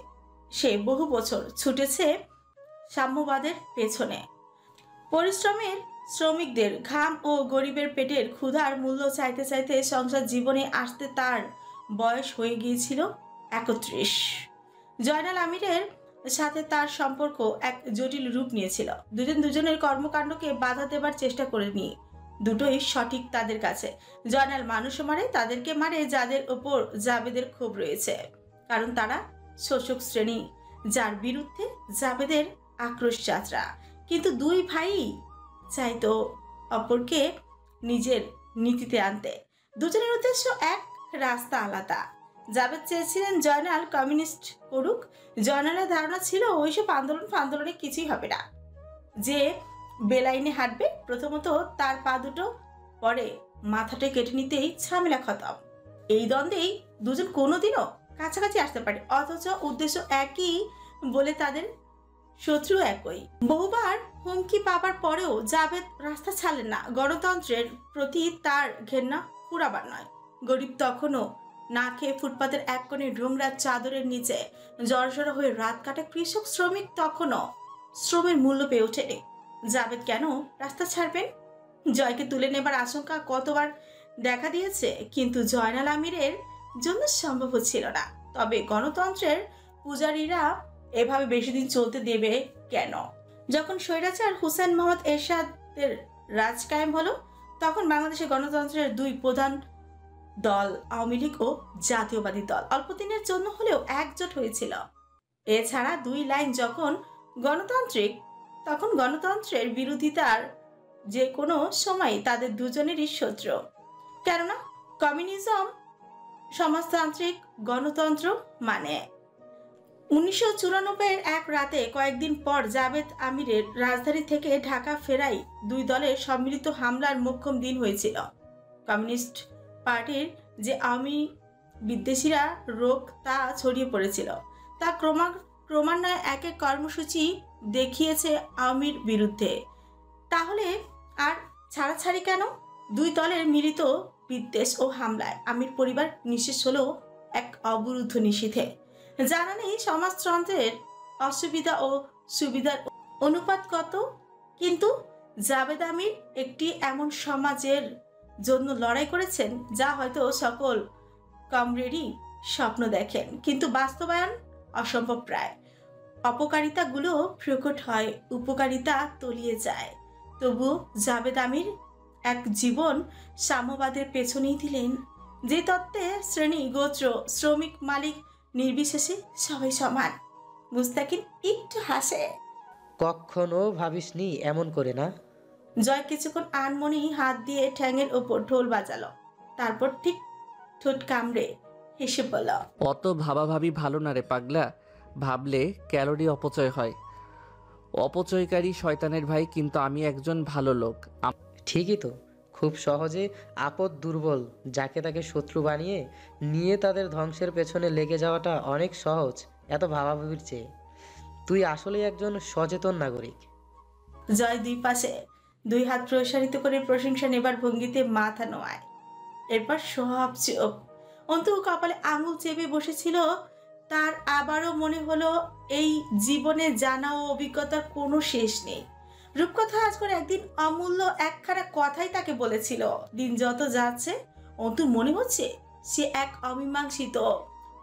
সে বহু বছর ছুটেছে সাম্যবাদের পেছনে। পরিশ্রমের শ্রমিকদের ঘাম ও গরিবের পেটের ক্ষুধার মূল্য চাইতে চাইতে সংসার জীবনে আসতে তার বয়স হয়ে গিয়েছিল 31। জয়নাল আমিরের সাথে তার সম্পর্ক এক জটিল রূপ নিয়েছিল। দুজনের কর্মকাণ্ডকে বাধা দেবার চেষ্টা করেনি। দুটোই সঠিক তাদের কাছে। জয়নাল মানুষও মারে, তাদেরকে মারে যাদের ওপর জাভেদের ক্ষোভ রয়েছে, কারণ তারা শোষক শ্রেণী, যার বিরুদ্ধে জাভেদের আক্রোশ যাত্রা। কিন্তু দুই ভাই চাইতো অপরকে নিজের নীতিতে আনতে। দুজনের উদ্দেশ্য এক, রাস্তা আলাদা। জাভেদ চেয়েছিলেন জয়নাল কমিউনিস্ট করুক। জয়নালের ধারণা ছিল ওইসব আন্দোলনে কিছুই হবে না। যে বেলাইনে হাঁটবে প্রথমত তার পা দুটো, পরে মাথাটা কেটে নিতেই ঝামেলা খতম। এই দ্বন্দ্বেই দুজন কোনোদিনও কাছাকাছি আসতে পারে, অথচ উদ্দেশ্য একই বলে তাদের শত্রু একই। বহুবার হুমকি পাবার পরেও জাভেদ রাস্তা ছাড়লেন না। গণতন্ত্রের প্রতি তার ঘেন্না পুরাবার নয়। গরিব তখনও না খেয়ে ফুটপাতের এক কোণে নোংরা চাদরের নিচে জড়সড় হয়ে রাত কাটা। কৃষক শ্রমিক তখনও শ্রমের মূল্য পেয়ে ওঠেনি। জাভেদ কেন রাস্তা ছাড়বেন? জয়কে তুলে নেবার আশঙ্কা কতবার দেখা দিয়েছে, কিন্তু জয়নাল আমিরের জন্য সম্ভব হচ্ছিল না। তবে গণতন্ত্রের পূজারীরা এভাবে বেশি দিন চলতে দেবে কেন? যখন স্বৈরাচার হুসেন মোহাম্মদ এরশাদের রাজ কায়েম হলো, তখন বাংলাদেশে গণতন্ত্রের দুই প্রধান দল আওয়ামী লীগ ও জাতীয়বাদী দল অল্প দিনের জন্য হলেও একজোট হয়েছিল। এছাড়া দুই লাইন যখন গণতান্ত্রিক, তখন গণতন্ত্রের বিরোধিতার যে কোনো সময় তাদের দুজনেরই শত্রু। কেননা কমিউনিজম সমাজতান্ত্রিক, গণতন্ত্র মানে। 1994-এর এক রাতে কয়েকদিন পর জাভেদ আমিরের রাজধানী থেকে ঢাকা ফেরাই দুই দলের সম্মিলিত হামলার মোক্ষম দিন হয়েছিল। কমিউনিস্ট পার্টির যে আওয়ামী বিদ্বেষীরা রোগ তা ছড়িয়ে পড়েছিল, তা ক্রমান্বয়ে এক এক কর্মসূচি দেখিয়েছে আওয়ামীর বিরুদ্ধে। তাহলে আর ছাড়াছাড়ি কেন? দুই দলের মিলিত বিদ্বেষ ও হামলায় আমির পরিবার নিঃশেষ হলো এক অবরুদ্ধ নিশীথে। জানা নেই সমাজতন্ত্রের অসুবিধা ও সুবিধার অনুপাত কত, কিন্তু জাবেদ আমির একটি এমন সমাজের জন্য লড়াই করেছেন যা হয়তো সকল কমরেডই স্বপ্ন দেখেন, কিন্তু বাস্তবায়ন অসম্ভব প্রায়। অপকারিতাগুলো প্রকট হয়, উপকারিতা তলিয়ে যায়। তবু জাবেদ আমির এক জীবন সাম্যবাদের পেছনেই দিলেন, যে তত্ত্বে শ্রেণী, গোত্র, শ্রমিক, মালিক নির্বিশেষে সবাই সমান। মুস্তাকিন একটু হাসে। কখনো ভাবিসনি এমন করে না? জয় কিছুক্ষণ আনমনেই হাত দিয়ে ঠ্যাঙের ওপর ঢোল বাজালো, তারপর ঠিক ঠোঁট কামড়ে হেসে বলল, অত ভাবাভাবি ভালো না রে পাগলা। ভাবলে ক্যালোরি অপচয় হয়। অপচয়কারী শয়তানের ভাই, কিন্তু আমি একজন ভালো লোক। ঠিকই তো, খুব সহজে আপদ দুর্বল যাকে তাকে শত্রু বানিয়ে নিয়ে তাদের ধ্বংসের পেছনে লেগে যাওয়াটা অনেক সহজ এত ভাবাভাবির চেয়ে। তুই আসলেই একজন সচেতন নাগরিক। জয় দুই পাশে দুই হাত প্রসারিত করে প্রশংসা নেবার ভঙ্গিতে মাথা নোয়ায়, এরপর সব চুপ। অন্তু কপালে আঙুল চেপে বসেছিল। তার আবারও মনে হলো এই জীবনে জানা ও অভিজ্ঞতার কোনো শেষ নেই। রূপকথা আজ করে একদিন অমূল্য একখানা কথাই তাকে বলেছিল। দিন যত যাচ্ছে অন্তুর মনে হচ্ছে সে এক অমীমাংসিত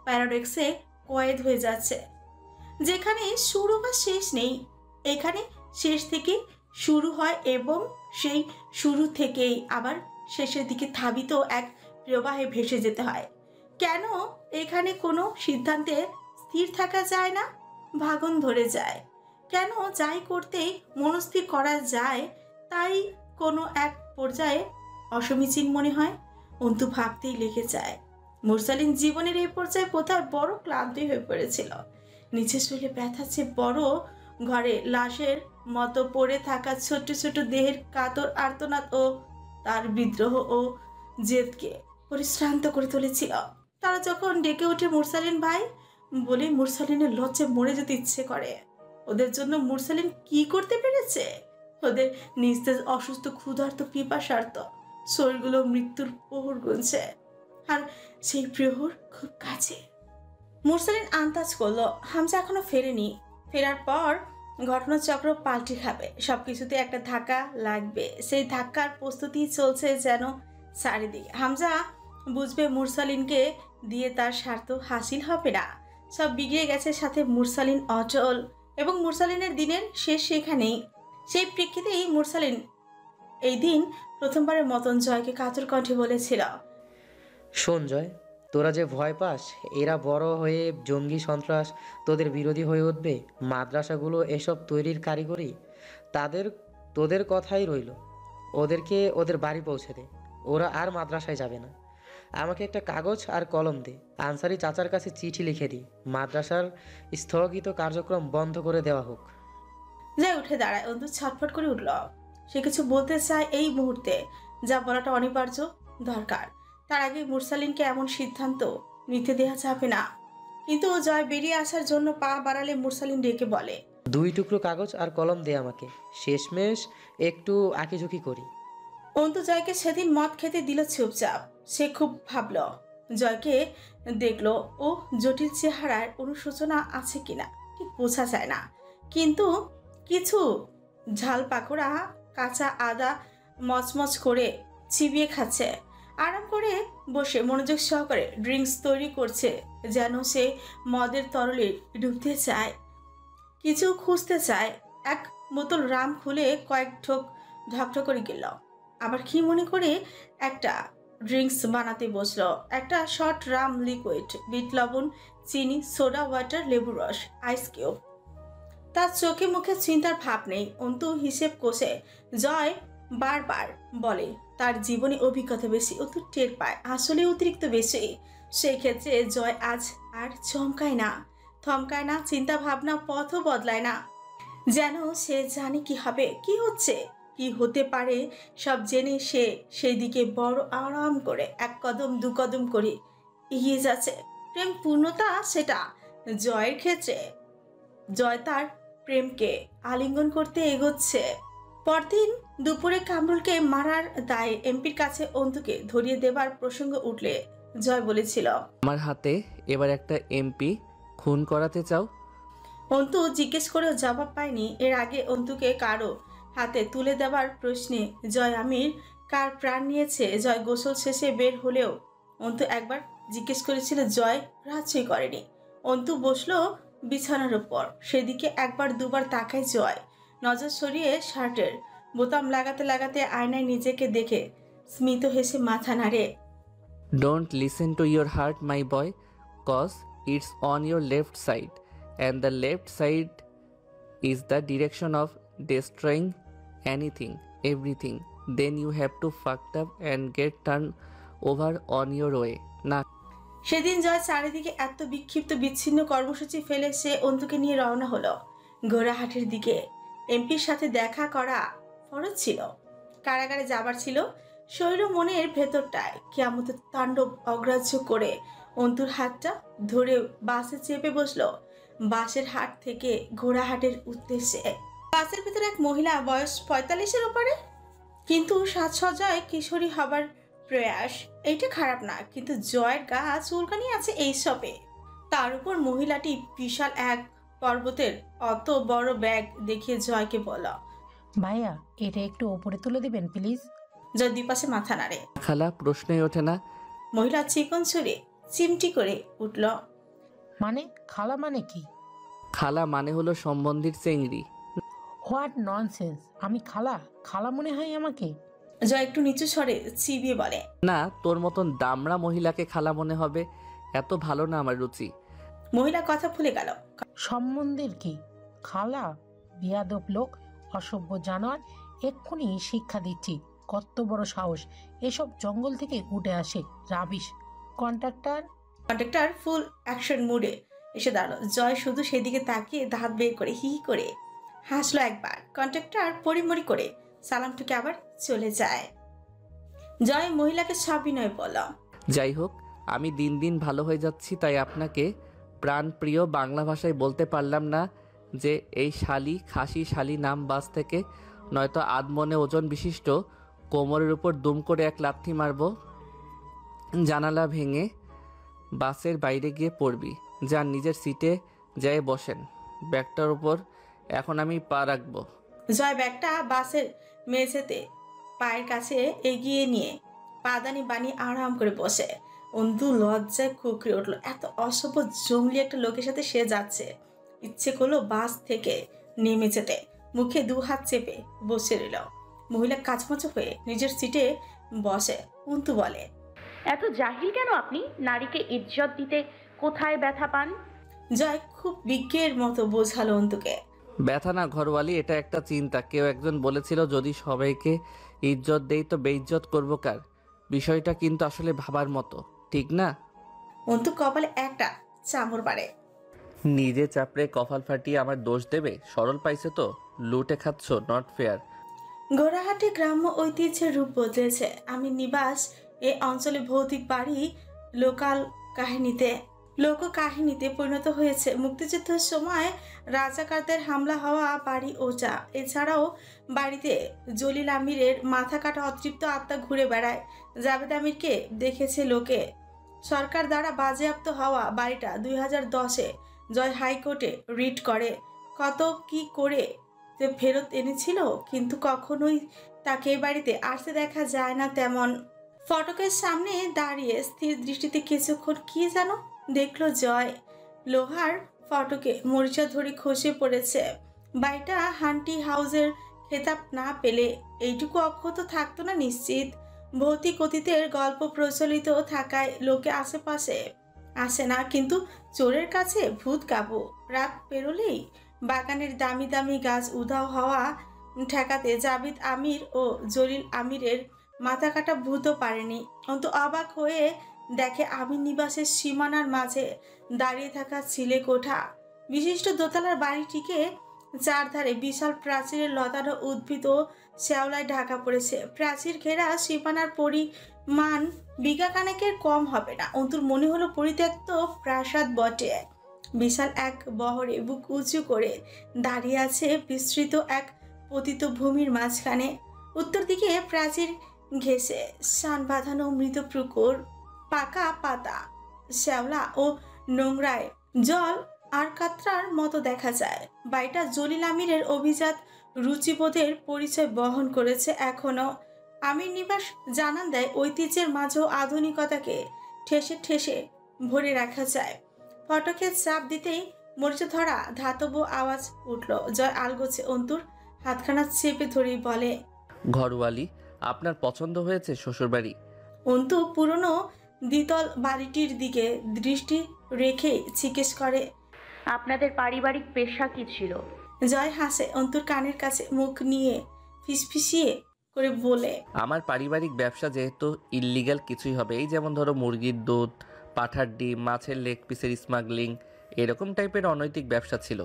প্যারাডক্সে কয়েদ হয়ে যাচ্ছে, যেখানে শুরু বা শেষ নেই। এখানে শেষ থেকে শুরু হয় এবং সেই শুরু থেকেই আবার শেষের দিকে ধাবিত এক প্রবাহে ভেসে যেতে হয়। কেন এখানে কোনো সিদ্ধান্তে স্থির থাকা যায় না, ভাগন ধরে যায়? কেন যাই করতেই মনস্থির করা যায় তাই কোনো এক পর্যায়ে অসমীচীন মনে হয়? অন্তু ভাবতেই লেগে যায়। মুরসালিন জীবনের এই পর্যায়ে কোথায় বড় ক্লান্তি হয়ে পড়েছিল। নিচে শরীরে ব্যথা চেয়ে বড় ঘরে লাশের মতো পড়ে থাকা ছোট ছোট দেহের কাতর আর্তনাদ ও তার বিদ্রোহ ও জেদকে পরিশ্রান্ত করে তুলেছিল। তারা যখন ডেকে ওঠে মুরসালিন ভাই বলে, মুরসালিনের লজ্জে মরে যেতে ইচ্ছে করে। ওদের জন্য মুরসালিন কি করতে পেরেছে? ওদের নিস্তেজ, অসুস্থ, ক্ষুধার্ত, পিপাসার্ত শরীরগুলো মৃত্যুর প্রহর গুনছে, আর সেই প্রহর খুব কাছে। মুরসালিন আন্দাজ করলো হামজা এখনো ফেরেনি। ফেরার পর ঘটনাচক্র পাল্টে খাবে, সবকিছুতে একটা ধাক্কা লাগবে। সেই ধাক্কার প্রস্তুতি চলছে যেন চারিদিকে। হামজা বুঝবে মুরসালিনকে দিয়ে তার স্বার্থ হাসিল হবে না, সব বিগড়ে গেছে। সাথে মুরসালিন অচল, এবং মুরসালিনের দিনের শেষ সেখানেই। সেই প্রেক্ষিতেই মুরসালিন এই দিন প্রথমবারের মতন জয়কে কাতর কণ্ঠে বলেছিল, শোন জয়, তোরা যে ভয় পাস এরা বড় হয়ে জঙ্গি সন্ত্রাস তোদের বিরোধী হয়ে উঠবে। মাদ্রাসাগুলো এসব তৈরির কারিগরি, তোদের কথাই রইল। ওদেরকে ওদের বাড়ি পৌঁছে দে, ওরা আর মাদ্রাসায় যাবে না। আমাকে একটা কাগজ আর কলম দে, আনসারি চাচার কাছে চিঠি লিখে দিই, মাদ্রাসার স্থগিত কার্যক্রম বন্ধ করে দেওয়া হোক। জয় উঠে দাঁড়ায়। অন্তু ছটফট করে উঠল। সে কিছু বলতে চায় এই মুহূর্তে, যা বলাটা অনিবার্য, দরকার। তার আগে মুরসালিনকে এমন সিদ্ধান্ত নিতে দেওয়া যাবে না। কিন্তু জয় বেরিয়ে আসার জন্য পা বাড়ালে মুরসালিন ডেকে বলে, 2 টুকরো কাগজ আর কলম দে আমাকে, শেষমেশ একটু আঁকিঝুঁকি করি। অন্তু জয়কে সেদিন মদ খেতে দিল চুপচাপ। সে খুব ভাবল জয়কে দেখলো ও জটিল চেহারার অনুশোচনা আছে কিনা ঠিক বোঝা যায় না, কিন্তু কিছু ঝাল পাকোড়া, কাঁচা আদা মচমচ করে চিবিয়ে খাচ্ছে, আরাম করে বসে মনোযোগ সহকারে ড্রিঙ্কস তৈরি করছে, যেন সে মদের তরলে ডুবতে চায়, কিছু খুঁজতে চায়। এক বোতল রাম খুলে কয়েক ঢোক ঢকঢক করে গেল, আবার কি মনে করে একটা ড্রিঙ্কস বানাতে বসলো। একটা শর্ট রাম লিকুইড, বিট লবণ, চিনি, সোডা ওয়াটার, লেবু রস, আইস কিউব। তার চোখে মুখে চিন্তার ভাব নেই। অন্তু হিসেব কষে জয় বারবার বলে তার জীবনে অভিজ্ঞতা বেশি। অন্তু টের পায় আসলে অতিরিক্ত বেশি। সেই ক্ষেত্রে জয় আজ আর চমকায় না, থমকায় না, চিন্তা ভাবনা পথও বদলায় না, যেন সে জানে কি হবে, কি হচ্ছে, কি হতে পারে সব জেনে সে সেই দিকে বড় আরাম করে এক কদম দু কদম করে এগিয়ে যাচ্ছে। প্রেম পূর্ণতা সেটা জয়ের ক্ষেত্রে। জয় তার প্রেমকে আলিঙ্গন করতে এগোচ্ছে। পরদিন দুপুরে কামরুলকে মারার দায়ে এমপির কাছে অন্তুকে ধরিয়ে দেবার প্রসঙ্গ উঠলে জয় বলেছিল, আমার হাতে এবার একটা এমপি খুন করাতে চাও? অন্তু জিজ্ঞেস করেও জবাব পায়নি। এর আগে অন্তুকে কারো হাতে তুলে দেওয়ার প্রশ্নে জয় আমির কার প্রাণ নিয়েছে জয় গোসল শেষে বের হলেও অন্তু একবার জিজ্ঞেস করেছিল, জয় রাজ্যই করেনি। অন্তু বসলো বিছানার উপর, সেদিকে একবার দুবার তাকায় জয়। নজর সরিয়ে শার্টের বোতাম লাগাতে লাগাতে আয়নায় নিজেকে দেখে স্মিত হেসে মাথা নাড়ে। Don't listen to your heart, my boy, cause it's on your left side, and the left side is the direction of destroying anything, everything. Then you have to fucked up and get turned over on your way. না সেদিন জয় চারিদিকে এত বিক্ষিপ্ত বিচ্ছিন্ন কর্মসূচি ফেলে সে অন্তুকে নিয়ে রওনা হলো গোড়াহাটের দিকে। এমপির সাথে দেখা করা ফরজ ছিল, কারাগারে যাবার ছিল। শৈল মনের ভেতরটায় কিয়ামতের তাণ্ডব অগ্রাহ্য করে অন্তুর হাতটা ধরে বাসে চেপে বসলো বাসের হাট থেকে ঘোড়াহাটের উদ্দেশ্যে। বাসের ভেতর এক মহিলা, বয়স 45-এর ওপরে, কিন্তু সাজসজ্জায় কিশোরী হবার প্রয়াস। এইটা খারাপ না, কিন্তু জয়ের গা চুলকানি আছে এইসবে। তার উপর মহিলাটি বিশাল এক পর্বতের অত বড় ব্যাগ দেখিয়ে জয়কে বলা, ভাইয়া এটা একটু ওপরে তুলে দিবেন প্লিজ। জয় দুই পাশে মাথা নাড়ে। খালা, প্রশ্নই ওঠে না। মহিলা চিকন ছুড়ে চিমটি করে উঠল, মানে খালা মানে কি? খালা মানে হলো সম্বন্ধীর চেংড়ি। What nonsense! আমি খালা খালা মনে হয় আমাকে? জয় একটু নিচু স্বরে চিবিয়ে বলে, না, তোর মতন দামড়া মহিলাকে খালা মনে হবে এত ভালো না আমার রুচি। মহিলা কথা ভুলে গেল। সম্বন্ধের কি? খালা বিয়াদব লোক, অসভ্য জানোয়ার, এক্ষুনি শিক্ষা দিচ্ছি। কত বড় সাহস! এসব জঙ্গল থেকে উঠে আসে রাবিশ। কন্ট্রাক্টর ফুল অ্যাকশন মুডে এসে দাঁড়ালো। জয় শুধু সেদিকে তাকিয়ে দাঁত বের করে হি করে হাসলো একবার। কন্ট্রাক্টর পরিমরি করে সালাম ঠুকে আবার চলে যায়। জয় মহিলাকে সবিনয় বলল, যাই হোক, আমি দিন দিন ভালো হয়ে যাচ্ছি, তাই আপনাকে প্রাণপ্রিয় বাংলা ভাষায় বলতে পারলাম না যে এই শালি খাসি শালি নাম বাস থেকে, নয়তো আধমনে ওজন বিশিষ্ট কোমরের উপর দুম করে এক লাথি মারব, জানালা ভেঙে বাসের বাইরে গিয়ে পড়বি। যান নিজের সিটে যেয়ে বসেন, ব্যাগটার উপর এখন আমি পা রাখবো। জয় ব্যাগটা বাসের মেঝেতে পায়ের কাছে এগিয়ে নিয়ে পাদানি বানিয়ে আরাম করে বসে। অন্তু লজ্জায় কুকড়ে উঠলো। এত অসভ্য জঙ্গলি একটা লোকের সাথে সে যাচ্ছে। ইচ্ছে করলো বাস থেকে নেমে যেতে। মুখে দু হাত চেপে বসে রইল। মহিলা কাচমাচো হয়ে নিজের সিটে বসে। অন্তু বলে, এত জাহিল কেন আপনি? নারীকে ইজ্জত দিতে কোথায় ব্যথা পান? জয় খুব বিজ্ঞের মতো বোঝালো অন্তুকে। ব্যথা না ঘরওয়ালি, এটা একটা চিন্তা। কেউ একজন বলেছিল যদি সবাইকে ইজ্জত দেই তো বেইজ্জত করবো কার? বিষয়টা কিন্তু আসলে ভাবার মতো, ঠিক না? অন্তু কপালে একটা চামড় বাড়ে। নিজে চাপড়ে কপাল ফাটিয়ে আমার দোষ দেবে? সরল পাইছে তো, লুটে খাচ্ছ, নট ফেয়ার। গোড়াহাটে গ্রাম্য ঐতিহ্যের রূপ বদলেছে। আমি নিবাস এই অঞ্চলে ভৌতিক বাড়ি লোককাহিনীতে পরিণত হয়েছে। মুক্তিযুদ্ধের সময় রাজাকারদের হামলা হওয়া বাড়ি ওটা। এছাড়াও বাড়িতে জলিল আমিরের মাথা কাটা অতৃপ্ত আত্মা ঘুরে বেড়ায়। জাভেদ আমিরকে দেখেছে লোকে। সরকার দ্বারা বাজেয়াপ্ত হওয়া বাড়িটা 2010-এ জয় হাইকোর্টে রিট করে কত কি করে যে ফেরত এনেছিল, কিন্তু কখনোই তাকে বাড়িতে আসতে দেখা যায় না তেমন। ফটকের সামনে দাঁড়িয়ে স্থির দৃষ্টিতে কিছুক্ষণ কি যেন দেখলো জয়। লোহার ফটকে মরিচা ধরে খসে পড়েছে। বাড়িটা হান্টি হাউসের খেতাব না পেলে এইটুকু অক্ষত থাকতো না নিশ্চিত। ভৌতিক অতীতের গল্প প্রচলিত থাকায় লোকে আশেপাশে আসে না, কিন্তু চোরের কাছে ভূত কাবু। রাত পেরোলেই বাগানের দামি দামি গাছ উধাও হওয়া ঠেকাতে জাভেদ আমির ও জলিল আমিরের মাথা কাটা ভূতও পারেনি। অন্ত অবাক হয়ে দেখে আমির নিবাসের সীমানার মাঝে দাঁড়িয়ে থাকা ছিলে কোঠা বিশিষ্ট দোতলার বাড়িটিকে চারধারে বিশাল প্রাচীরের লতানো উদ্ভিদ ও শ্যাওলায় ঢাকা পড়েছে। প্রাচীর ঘেরা সীমানার পরিমাণ বিঘা খানেকের কম হবে না। অন্তুর মনে হলো পরিত্যক্ত প্রাসাদ বটে। বিশাল এক বহরে বুক উঁচু করে দাঁড়িয়ে আছে বিস্তৃত এক পতিত ভূমির মাঝখানে। উত্তর দিকে প্রাচীর ঘেঁষে শান বাঁধানো মৃত পুকুর, পাকা পাতা, শ্যাওলা ও নোংরায় জল আর কাতরার মতো দেখা যায়। বাড়িটা জলিল আমিরের অভিজাত রুচিবোধের পরিচয় বহন করেছে এখনো। আমির নিবাস জানান দেয় ঐতিহ্যের মাঝেও আধুনিকতাকে ঠেসে ঠেসে ভরে রাখা যায়। ফটকে চাপ দিতেই মরিচে ধরা ধাতব আওয়াজ উঠল। জয় আলগোছে অন্তুর হাতখানা চেপে ধরেই বলে, ঘরওয়ালি, আপনার পছন্দ হয়েছে শ্বশুরবাড়ি? অন্তু পুরনো দ্বিতল বাড়িটির দিকে দৃষ্টি রেখে জিজ্ঞেস করে, আপনাদের পারিবারিক পেশা কি ছিল? জয় হাসে অন্তুর কানের কাছে মুখ নিয়ে ফিসফিসিয়ে করে বলে, আমার পারিবারিক ব্যবসা যেহেতু ইল্লিগাল কিছুই হবে, এই যেমন ধরো মুরগির দুধ, পাঠার ডিম, মাছের লেগ পিসের স্মাগলিং, এরকম টাইপের অনৈতিক ব্যবসা ছিল।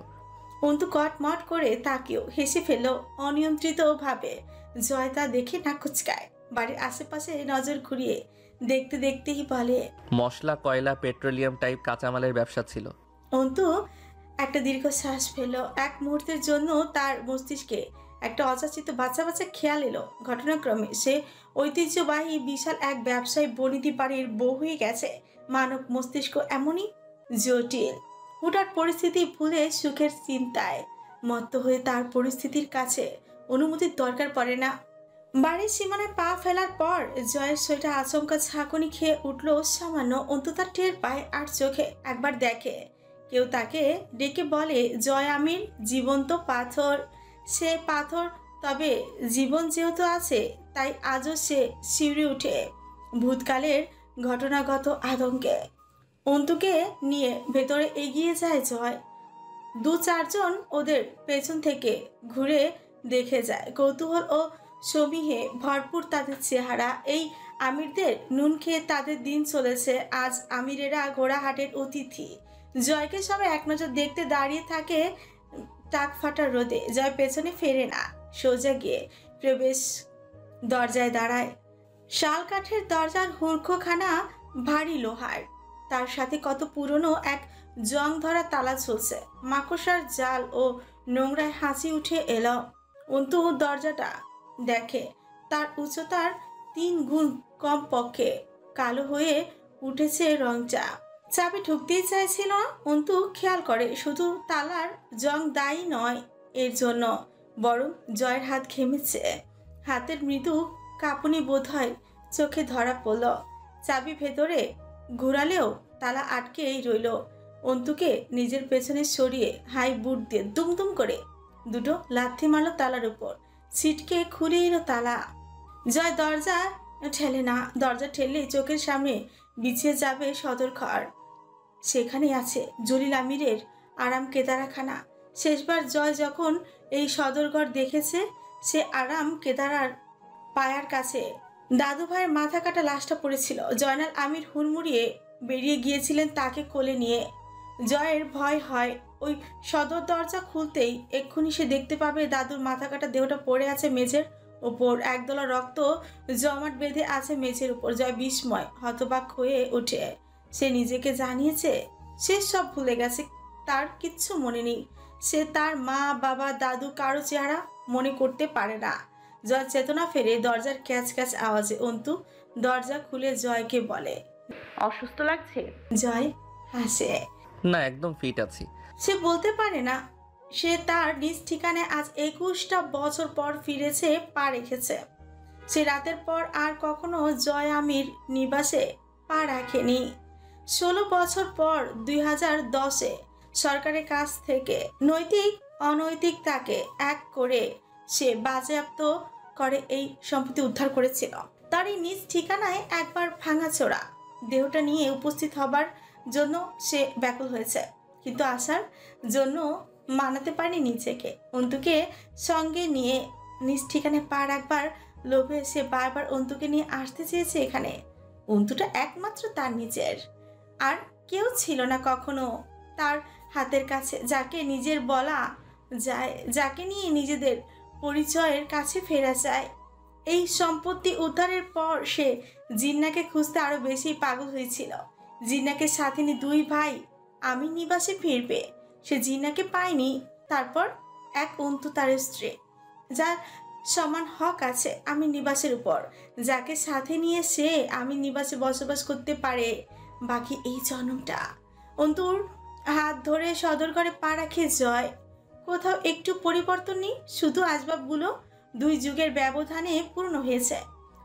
অন্তু কটমট করে তাকেও হেসে ফেল অনিয়ন্ত্রিতভাবে। জয় তা দেখে না কুচকায়। বাড়ির আশেপাশে নজর ঘুরিয়ে দেখতে দেখতেই বলে, মশলা, কয়লা, পেট্রোলিয়াম টাইপ কাঁচামালের ব্যবসা ছিল। অন্তু একটা দীর্ঘশ্বাস ফেল। এক মুহূর্তের জন্য তার মস্তিষ্কে একটা অযাচিত বাচ্চা বাচ্চা খেয়াল এলো। ঘটনাক্রমে সে ঐতিহ্যবাহী বিশাল এক ব্যবসায়ী বনিতি বাড়ির বউ হয়ে গেছে। মানব মস্তিষ্ক এমনই জটিল। হুঠাৎ পরিস্থিতি ভুলে সুখের চিন্তায় মত্ত হয়ে তার পরিস্থিতির কাছে অনুমতির দরকার পড়ে না। বাড়ির সীমানায় পা ফেলার পর জয়ের শরীরটা আচমকা ঝাঁকুনি খেয়ে উঠল সামান্য। অন্তু তার টের পায় আর চোখে একবার দেখে কেউ তাকে ডেকে বলে, জয় আমির জীবন্ত পাথর। সে পাথর, তবে জীবন যেহেতু আছে তাই আজও সে শিউরে উঠে ভূতকালের ঘটনাগত আতঙ্কে। অন্তুকে নিয়ে ভেতরে এগিয়ে যায় জয়। 2-4 জন ওদের পেছন থেকে ঘুরে দেখে যায়। কৌতূহল ও সমীহে ভরপুর তাদের চেহারা। এই আমিরদের নুন খেয়ে তাদের দিন চলেছে। আজ আমিরেরা ঘোড়াহাটের অতিথি। জয়কে সবাই এক নজর দেখতে দাঁড়িয়ে থাকে টাক ফাটা রোদে। জয় পেছনে ফেরে না, সোজা গিয়ে প্রবেশ দরজায় দাঁড়ায়। শাল কাঠের দরজার হুড়কোখানা ভারী লোহার, তার সাথে কত পুরনো এক জং ধরা তালা ঝুলছে। মাকড়সার জাল ও নোংরায় হাসি উঠে এলো। অন্তু দরজাটা দেখে, তার উচ্চতার 3 গুণ কম পক্ষে কালো হয়ে উঠেছে রংটা। চাবি ঢুকতেই চাইছিল না। অন্তু খেয়াল করে শুধু তালার জং দায়ী নয় এর জন্য, বরং জয়ের হাত ঘেমেছে। হাতের মৃদু কাঁপুনি বোধ হয় চোখে ধরা পড়ল। চাবি ভেতরে ঘুরালেও তালা আটকেই রইল। অন্তুকে নিজের পেছনে সরিয়ে হাই বুট দিয়ে দুমদুম করে 2 লাথি মারল তালার উপর। ছিটকে খুলে এলো তালা। জয় দরজা ঠেলে না। দরজা ঠেললেই চোখের সামনে বিছিয়ে যাবে সদর ঘর। সেখানে আছে জলিল আমিরের আরাম কেদারাখানা। শেষবার জয় যখন এই সদরঘর দেখেছে, সে আরাম কেদারার পায়ার কাছে দাদু ভাইয়ের মাথা কাটা লাশটা পড়েছিল। জয়নাল আমির হুড়মুড়িয়ে বেরিয়ে গিয়েছিলেন তাকে কোলে নিয়ে। জয়ের ভয় হয় ওই সদর দরজা খুলতেই এক্ষুনি সে দেখতে পাবে দাদুর মাথা কাটা দেহটা পড়ে আছে মেঝের ওপর। একদলা রক্ত জমাট বেঁধে আছে মেঝের উপর। জয় বিস্ময় হতবাক হয়ে ওঠে। সে নিজেকে জানিয়েছে সে সব ভুলে গেছে, তার কিচ্ছু মনে নেই। সে তার মা, বাবা, দাদু কারো চেহারা মনে করতে পারে না। জয় চেতনা ফেরে দরজার ক্যাচ ক্যাচ আওয়াজে। অন্তু দরজা খুলে জয়কে বলে, অসুস্থ লাগছে? জয় হাসে। না, একদম ফিট আছি। সে বলতে পারে না সে তার নিজ ঠিকানায় আজ 21টা বছর পর ফিরেছে, পা রেখেছে। সে রাতের পর আর কখনো জয় আমির নিবাসে পা রাখেনি। 16 বছর পর 2010-এ সরকারের কাছ থেকে নৈতিক অনৈতিক তাকে এক করে সে বাজেয়াপ্ত করে এই সম্পত্তি উদ্ধার করেছিল। তার এই নিজ ঠিকানায় একবার ভাঙাচোরা দেহটা নিয়ে উপস্থিত হবার জন্য সে ব্যাকুল হয়েছে, কিন্তু আসার জন্য মানাতে পারেনি নিজেকে। অন্তুকে সঙ্গে নিয়ে নিজ ঠিকানায় পা রাখবার লোভে সে বারবার অন্তুকে নিয়ে আসতে চেয়েছে এখানে। অন্তুটা একমাত্র তার নিজের, আর কেউ ছিল না কখনো তার হাতের কাছে যাকে নিজের বলা যায়, যাকে নিয়ে নিজেদের পরিচয়ের কাছে ফেরা যায়। এই সম্পত্তি উদ্ধারের পর সে জিন্নাকে খুঁজতে আরো বেশি পাগল হয়েছিল। জিন্নাকে সাথে নিয়ে দুই ভাই আমির নিবাসে ফিরবে। সে জিন্নাকে পায়নি। তারপর এক অন্তু তার স্ত্রী, যার সমান হক আছে আমির নিবাসের উপর, যাকে সাথে নিয়ে সে আমির নিবাসে বসবাস করতে পারে বাকি এই জন্মটা। অন্তুর হাত ধরে সদর করে পা রাখে জয়। কোথাও একটু পরিবর্তন নেই, শুধু আসবাবগুলো দুই যুগের ব্যবধানে পূর্ণ হয়েছে।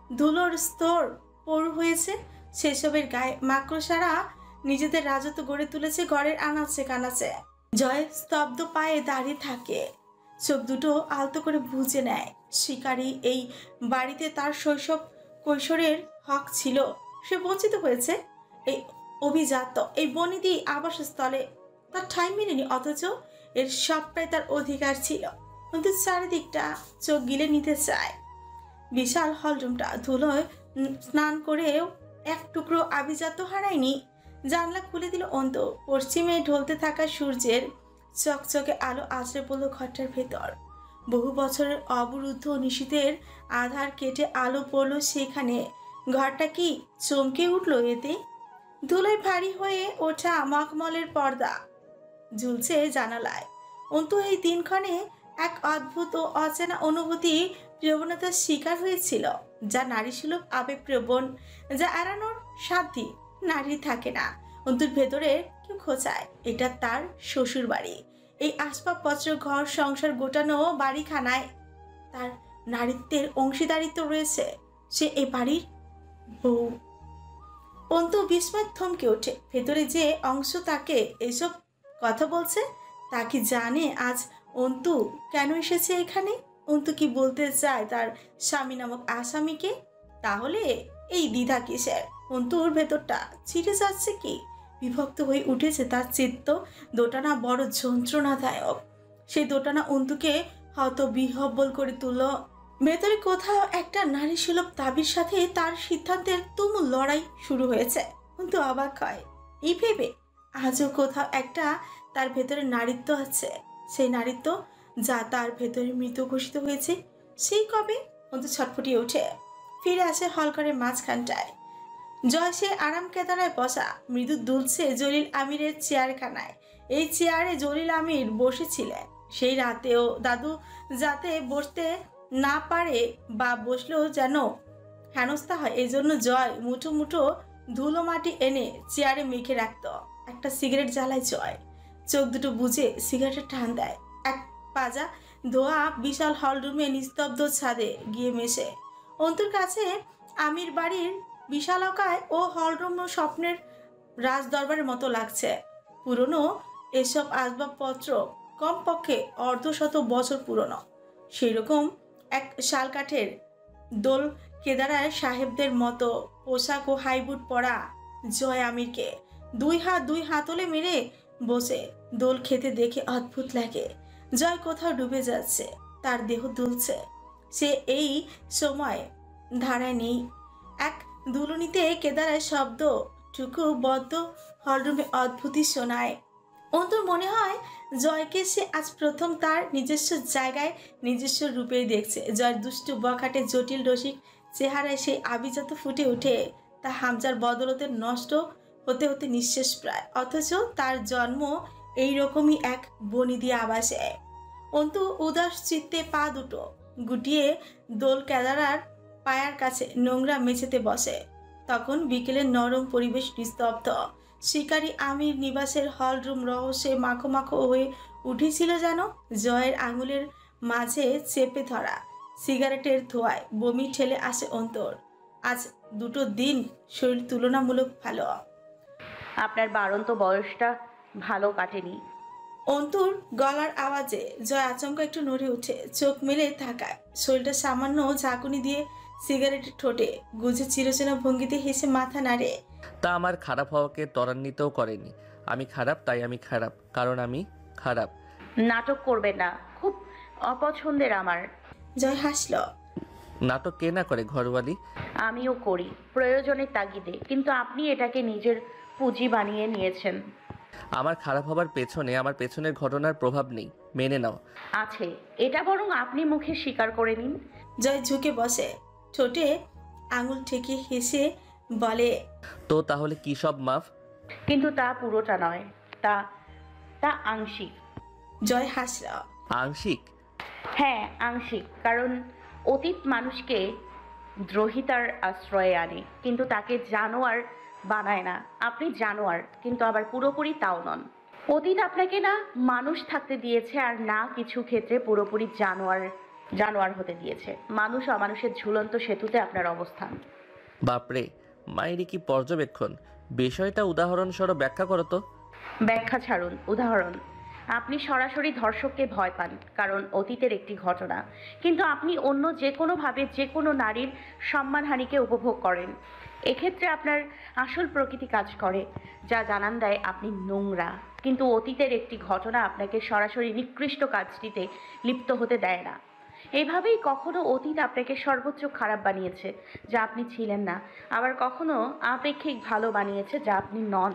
ধুলোর স্তর পড়ু হয়েছে, সেসবের গায়ে মাকড়সারা নিজেদের রাজত্ব গড়ে তুলেছে ঘরের আনাচে কানাচে। জয় স্তব্ধ পায়ে দাঁড়িয়ে থাকে, চোখ দুটো আলতো করে বুঝে নেয়। শিকারী এই বাড়িতে তার শৈশব কৈশোরের হক ছিল। সে বঞ্চিত হয়েছে এই অভিজাত, এই বনিদি আবাসস্থলে তার ঠাঁই মেলেনি, অথচ এর সবটাই তার অধিকার ছিল। কিন্তু চারিদিকটা চোখ গিলে নিতে চায়। বিশাল হলরুমটা ধুলোয় স্নান করেও এক টুকরো আভিজাত্য হারায়নি। জানলা খুলে দিল অন্ত। পশ্চিমে ঢলতে থাকা সূর্যের চকচকে আলো আছড়ে পড়ল ঘরটার ভেতর। বহু বছরের অবরুদ্ধ নিশীথের আধার কেটে আলো পড়ল সেখানে। ঘরটা কি চমকে উঠল এতে? ধুলোয় ভারী হয়ে ওঠা মখমলের পর্দা ঝুলছে জানালায়। অন্তু এই দিনক্ষণে এক অদ্ভুত ও অচেনা অনুভূতি প্রবণতার শিকার হয়েছিল, যা নারীসুলভ আবেগপ্রবণ, যা এড়ানোর সাধ্যি নারী থাকে না। অন্তুর ভেতরে কেউ খোঁচায় এটা তার শ্বশুর বাড়ি। এই আসবাবপত্র, ঘর সংসার গোটানো বাড়িখানায় তার নারীত্বের অংশীদারিত্ব রয়েছে। সে এ বাড়ির বউ। অন্তু বিস্ময় থমকে ওঠে। ভেতরে যে অংশ তাকে এসব কথা বলছে তা কি জানে আজ অন্তু কেন এসেছে এখানে? অন্তু কি বলতে চায় তার স্বামী নামক আসামিকে? তাহলে এই দ্বিধা কিসের? অন্তুর ভেতরটা ছিঁড়ে যাচ্ছে কি? বিভক্ত হয়ে উঠেছে তার চিত্ত। দোটানা বড় যন্ত্রণাদায়ক। সেই দোটানা অন্তুকে হয়তো বিহ্বল করে তুলল। ভেতরে কোথাও একটা নারীসুলভ দাবির সাথে তার সিদ্ধান্তের তুমুল লড়াই শুরু হয়েছে। অন্তু অবাক হয় এই ভেবে আজও কোথাও একটা তার ভেতরে নারীত্ব আছে। সেই নারীত্ব যা তার ভেতরে মৃত ঘোষিত হয়েছে। সেই কবে? অন্তু ছটফটিয়ে উঠে ফিরে আসে হলঘরের মাঝখানটায়। জয় সে আরাম কেদারায় বসা, মৃদু দুলছে জলিল আমিরের চেয়ারখানায়। এই চেয়ারে জলিল আমির বসেছিলেন সেই রাতেও। দাদু যাতে বসতে না পারে বা বসলেও যেন হেনস্থা হয়, এই জন্য জয় মুঠো মুঠো ধুলো মাটি এনে চেয়ারে মেখে রাখত। একটা সিগারেট জ্বালায় জয়, চোখ দুটো বুজে সিগারেটের টান দেয়। এক পাজা ধোয়া বিশাল হলরুমে নিস্তব্ধ ছাদে গিয়ে মেশে। অন্তুর কাছে আমির বাড়ির বিশালকায় ও হলরুম স্বপ্নের রাজদরবারের মতো লাগছে। পুরনো এসব আসবাবপত্র কমপক্ষে অর্ধশত বছর পুরনো। সেই রকম এক শালকাঠের দোল কেদারায় সাহেবদের মতো পোশাক ও হাইবুট পরা জয় আমিরকে দুই হাতলে মেরে বসে দোল খেতে দেখে অদ্ভুত লাগে। জয় কোথাও ডুবে যাচ্ছে, তার দেহ দুলছে। সে এই সময় ধারায় নেই। এক দুলুনিতে কেদারায় শব্দটুকু বদ্ধ হলরুমে অদ্ভুতই শোনায়। অন্তর মনে হয় জয়কে সে আজ প্রথম তার নিজস্ব জায়গায় নিজস্ব রূপেই দেখছে। জয়ের দুষ্টু বখাটে জটিল রসিক চেহারায় সেই আভিজাত ফুটে ওঠে। তা হামজার বদলতে নষ্ট হতে হতে নিঃশেষ প্রায়, অথচ তার জন্ম এইরকমই এক বনিদি আবাসে। অন্তু উদাস চিত্তে পা দুটো গুটিয়ে দোল কেদারার পায়ার কাছে নোংরা মেঝেতে বসে। তখন বিকেলের নরম পরিবেশ নিস্তব্ধ। শিকারী আমির নিবাসের হলরুম রহস্যে মাখো মাখো হয়ে উঠেছিল যেন। জয়ের আঙুলের মাঝে চেপে ধরা সিগারেটের ধোঁয়ায় বমি ঠেলে আসে অন্তর। আজ দুটো দিন শরীর তুলনামূলক ভালো। আপনার বাড়ন্ত বয়সটা ভালো কাটেনি। অন্তুর গলার আওয়াজে জয় আচমকা একটু নড়ে উঠে, চোখ মেলে থাকায় শরীরটা সামান্য ঝাঁকুনি দিয়ে সিগারেটের ঠোঁটে গুজে চিরচেনা ভঙ্গিতে হেসে মাথা নাড়ে। তা আমার খারাপ হওয়াকে ত্বরান্বিতও করেনি। আমি খারাপ তাই আমি খারাপ, কারণ আমি খারাপ। নাটক করবে না, খুব অপছন্দের আমার। জয় হাসল। নাটক কে না করে ঘরওয়ালি? আমিও করি প্রয়োজনের তাগিদে, কিন্তু আপনি এটাকে নিজের পুঁজি বানিয়ে নিয়েছেন। আমার খারাপ হবার পেছনে আমার পেছনের ঘটনার প্রভাব নেই, মেনে নাও। আছে, এটা বরং আপনি মুখে স্বীকার করে নিন। জয় ঝুঁকে বসে, ঠোঁটে আঙুল ঠেকে হেসে বলে, তো তাহলে কি সব মাফ? কিন্তু তা পুরোটা নয়, তা তা আংশিক। জয় হাসল। আংশিক? হ্যাঁ, আংশিক। কারণ অতীত মানুষকে দ্রোহিতার আশ্রয়ে আনে, কিন্তু তাকে জানোয়ার বানায় না। আপনি জানোয়ার, কিন্তু আবার পুরোপুরি তাও নন। অতীত আপনাকে না মানুষ থাকতে দিয়েছে, আর না কিছু ক্ষেত্রে পুরোপুরি জানোয়ার হতে দিয়েছে। মানুষ অমানুষের ঝুলন্ত সেতুতে আপনার অবস্থান। বাপরে, মাইরি কি পর্যবেক্ষণ! বিষয়টা উদাহরণস্বরূপ ব্যাখ্যা করো তো। ব্যাখ্যা ছাড়ুন, উদাহরণ। আপনি সরাসরি ধর্ষককে ভয় পান, কারণ অতীতের একটি ঘটনা, কিন্তু আপনি অন্য যে কোনোভাবে যে কোনো নারীর সম্মানহানিকে উপভোগ করেন। এক্ষেত্রে আপনার আসল প্রকৃতি কাজ করে, যা জানান দেয় আপনি নোংরা। কিন্তু অতীতের একটি ঘটনা আপনাকে সরাসরি নিকৃষ্ট কাজটিতে লিপ্ত হতে দেয় না। এইভাবেই কখনো অতীত আপনাকে সর্বোচ্চ খারাপ বানিয়েছে, যা আপনি ছিলেন না, আবার কখনো আপেক্ষিক ভালো বানিয়েছে, যা আপনি নন।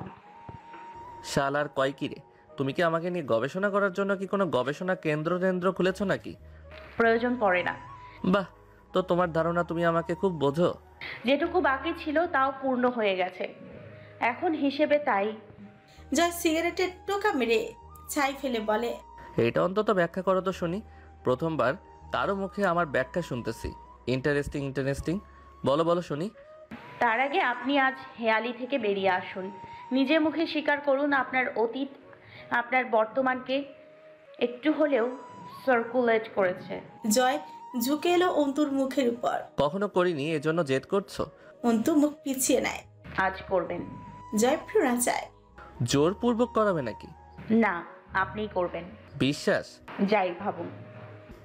শালার কয় কিরে, তুমি কি আমাকে নিয়ে গবেষণা করার জন্য কি কোনো গবেষণা কেন্দ্র খুলেছ নাকি? প্রয়োজন পড়ে না। বাহ, তো তোমার ধারণা তুমি আমাকে খুব বোঝো। যেটুকু বাকি ছিল তাও পূর্ণ হয়ে গেছে এখন হিসেবে, তাই। জয় সিগারেটের টোকা মেরে ছাই ফেলে বলে, এটা অন্তত ব্যাখ্যা করো তো শুনি। প্রথমবার কারো মুখে আমার ব্যাখ্যা শুনতেছি। ইন্টারেস্টিং। বলো শুনি। তার আগে আপনি আজ হেয়ালি থেকে বেরিয়ে আসুন। নিজে মুখে স্বীকার করুন আপনার অতীত আপনার বর্তমানকে একটু হলেও সার্কুলেট করেছে। জয় ঝুঁকে এলো অন্তুর মুখের উপর। কখনো করিনি, এজন্য জেদ করছো? অন্তু মুখ পিছিয়ে নেয়। আজ করবেন। জয় ফিরা যায়। জোরপূর্বক করাবে নাকি? না, আপনিই করবেন। বিশ্বাস? যাই ভাবুন।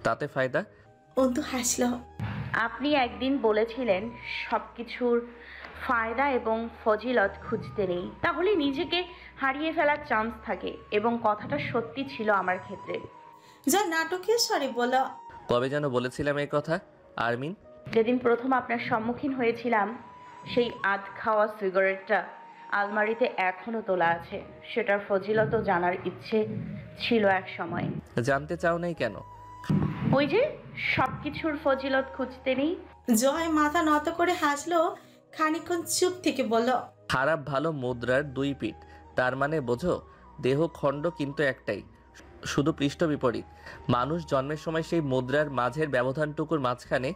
তাতে ফায়দা? অন্তু হাসল। আপনি একদিন বলেছিলেন সবকিছুর ফায়দা এবং ফজিলত খুঁজতে নেই, তাহলে নিজেকে হারিয়ে ফেলার চান্স থাকে, এবং কথাটা সত্যি ছিল আমার ক্ষেত্রে। জয় নাটকীয় স্বরে বলল, কবে যেন বলেছিলাম এই কথা আরমিন? যেদিন প্রথম আপনার সম্মুখীন হয়েছিলাম, সেই আধ খাওয়া সিগারেটটা আলমারিতে এখনো তোলা আছে। সেটার ফজিলত জানার ইচ্ছে ছিল এক সময়। জানতে চাও নাই কেন? ওই যে সবকিছুর ফজিলত খুঁজতে নেই। জয় মাথা নত করে হাসলো, খানিকক্ষণ চুপ থেকে বলল, খারাপ ভালো মুদ্রার দুই পিঠ। তার মানে বোঝো, দেহ খণ্ড কিন্তু একটাই, শুধু পৃষ্ঠ বিপরীত। মানুষ জন্মের সময় সেই মুদ্রার মাঝের ব্যবধানটুকুর মাঝখানে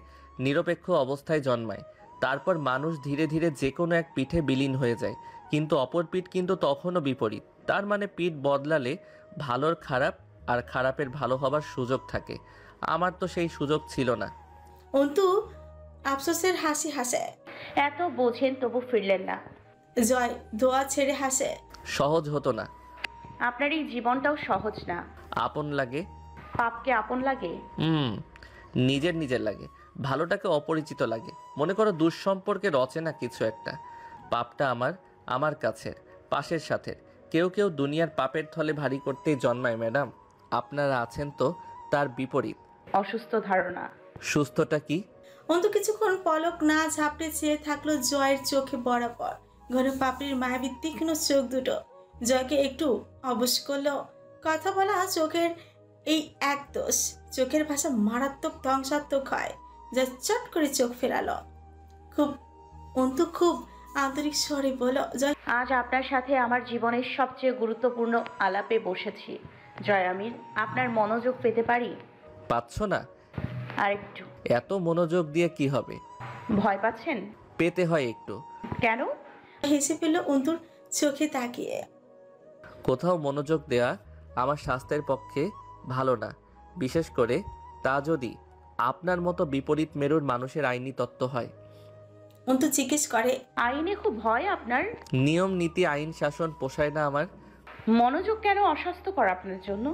নিরপেক্ষ অবস্থায় জন্মায়। তারপর মানুষ ধীরে ধীরে যে কোনো এক পিঠে বিলীন হয়ে যায়, কিন্তু অপর পিঠ কিন্তু তখনও বিপরীত। তার মানে পিঠ বদলালে ভালোর খারাপ আর খারাপের ভালো হবার সুযোগ থাকে। আমার তো সেই সুযোগ ছিল না। অন্তু আফসোসের হাসি হাসে। এত বোঝেন তবু ফিরলেন না। জয় দোয়া ছেড়ে হাসে। সহজ হতো না। আপনার এই জীবনটাও সহজ না। আপন লাগে? পাপকে আপন লাগে? নিজের লাগে। ভালোটাকে অপরিচিত লাগে। মনে করো দুঃসম্পর্কে রচে না কিছু একটা। পাপটা আমার কাছের, পাশের সাথে। কেউ দুনিয়ার পাপের থলে ভারী করতেই জন্মায় ম্যাডাম। আপনারা আছেন তো তার বিপরীত। অসুস্থ ধারণা। সুস্থটা কি? অন্তু কিছুক্ষণ পলক না ঝাপটে চেয়ে থাকলো জয়ের চোখে বরাবর। ঘরে পাপড়ির মায়াবী তীক্ষ্ণ চোখ দুটো জয়কে একটু অবশ করলো। কথা বলা চোখের এই এক দোষ, চোখের ভাষা মারাত্মক ধ্বংসাত্মক হয়। যা চট করে চোখ ফেরালো। অন্তু খুব আন্তরিক স্বরে বলল, জয় আজ আপনার সাথে আমার জীবনের সবচেয়ে গুরুত্বপূর্ণ আলাপে বসেছি। জয় আমির, আপনার মনোযোগ পেতে পারি? পাচ্ছ না? আরেকটু। এত মনোযোগ দিয়ে কি হবে? ভয় পাচ্ছেন? পেতে হয় একটু। কেন? হেসে ফেলল অন্তুর চোখে তাকিয়ে। কোথাও মনোযোগ দেয়া আমার স্বাস্থ্যের পক্ষে ভালো না, বিশেষ করে তা যদি আপনার মতো বিপরীত মেরুর মানুষের আইনি তত্ত্ব হয়। অন্তু জিজ্ঞেস করে, আইনে খুব ভয় আপনার? নিয়ম নীতি আইন শাসন পোষায় না আমার। মনোযোগ কেন অস্বাস্থ্যকর আপনার জন্য?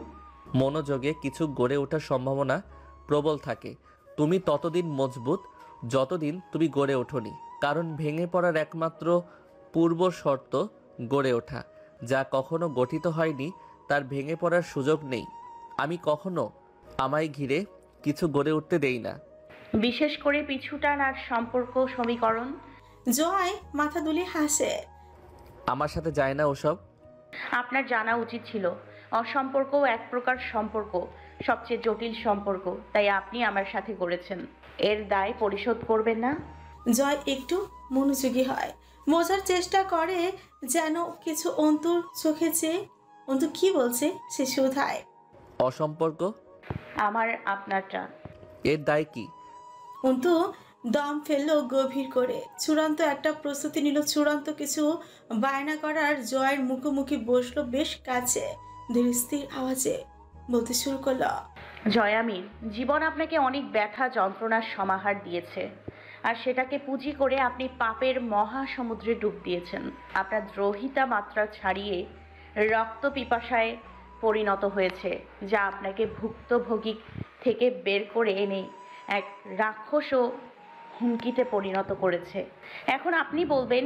মনোযোগে কিছু গড়ে ওঠার সম্ভাবনা প্রবল থাকে। তুমি ততদিন মজবুত যতদিন তুমি গড়ে ওঠোনি। কারণ ভেঙে পড়ার একমাত্র পূর্ব শর্ত গড়ে ওঠা। যা কখনো গঠিত হয়নি তার ভেঙে পড়ার সুযোগ নেই। আমি কখনো আমায় ঘিরে কিছু গড়ে উঠতে দেই না, বিশেষ করে পিছুটান আর সম্পর্ক সমীকরণ। জয় মাথা দুলিয়ে হাসে। আমার সাথে যায় না ওসব। আপনার জানা উচিত ছিল অসম্পর্কও এক প্রকার সম্পর্ক, সবচেয়ে জটিল সম্পর্ক, তাই আপনি আমার সাথে করেছেন। এর দায় পরিশোধ করবেন না? জয় একটু মনোযোগী হয়, বোঝার চেষ্টা করে যেন কিছু অন্তুর চোখে চেয়ে। অন্তু কি বলছে সে শুধায়। অসম্পর্ক? আমার আপনারটা। এর দায় কি? অন্তু দম ফেললো গভীর করে, চূড়ান্ত একটা প্রস্তুতি নিল, চূড়ান্ত কিছু বায়না করার। জয়ের মুখোমুখি বসলো বেশ কাছে, ধীর স্থির আওয়াজে বলতে শুরু করলো। জয়ামির, জীবন আপনাকে অনেক ব্যথা যন্ত্রণার সমাহার দিয়েছে, আর সেটাকে পুঁজি করে আপনি পাপের মহাসমুদ্রে ডুব দিয়েছেন। আপনার দ্রোহিতা মাত্রা ছাড়িয়ে রক্ত পিপাসায় পরিণত হয়েছে, যা আপনাকে ভুক্তভোগী থেকে বের করে এনে এক রাক্ষস ও হুমকিতে পরিণত করেছে। এখন আপনি বলবেন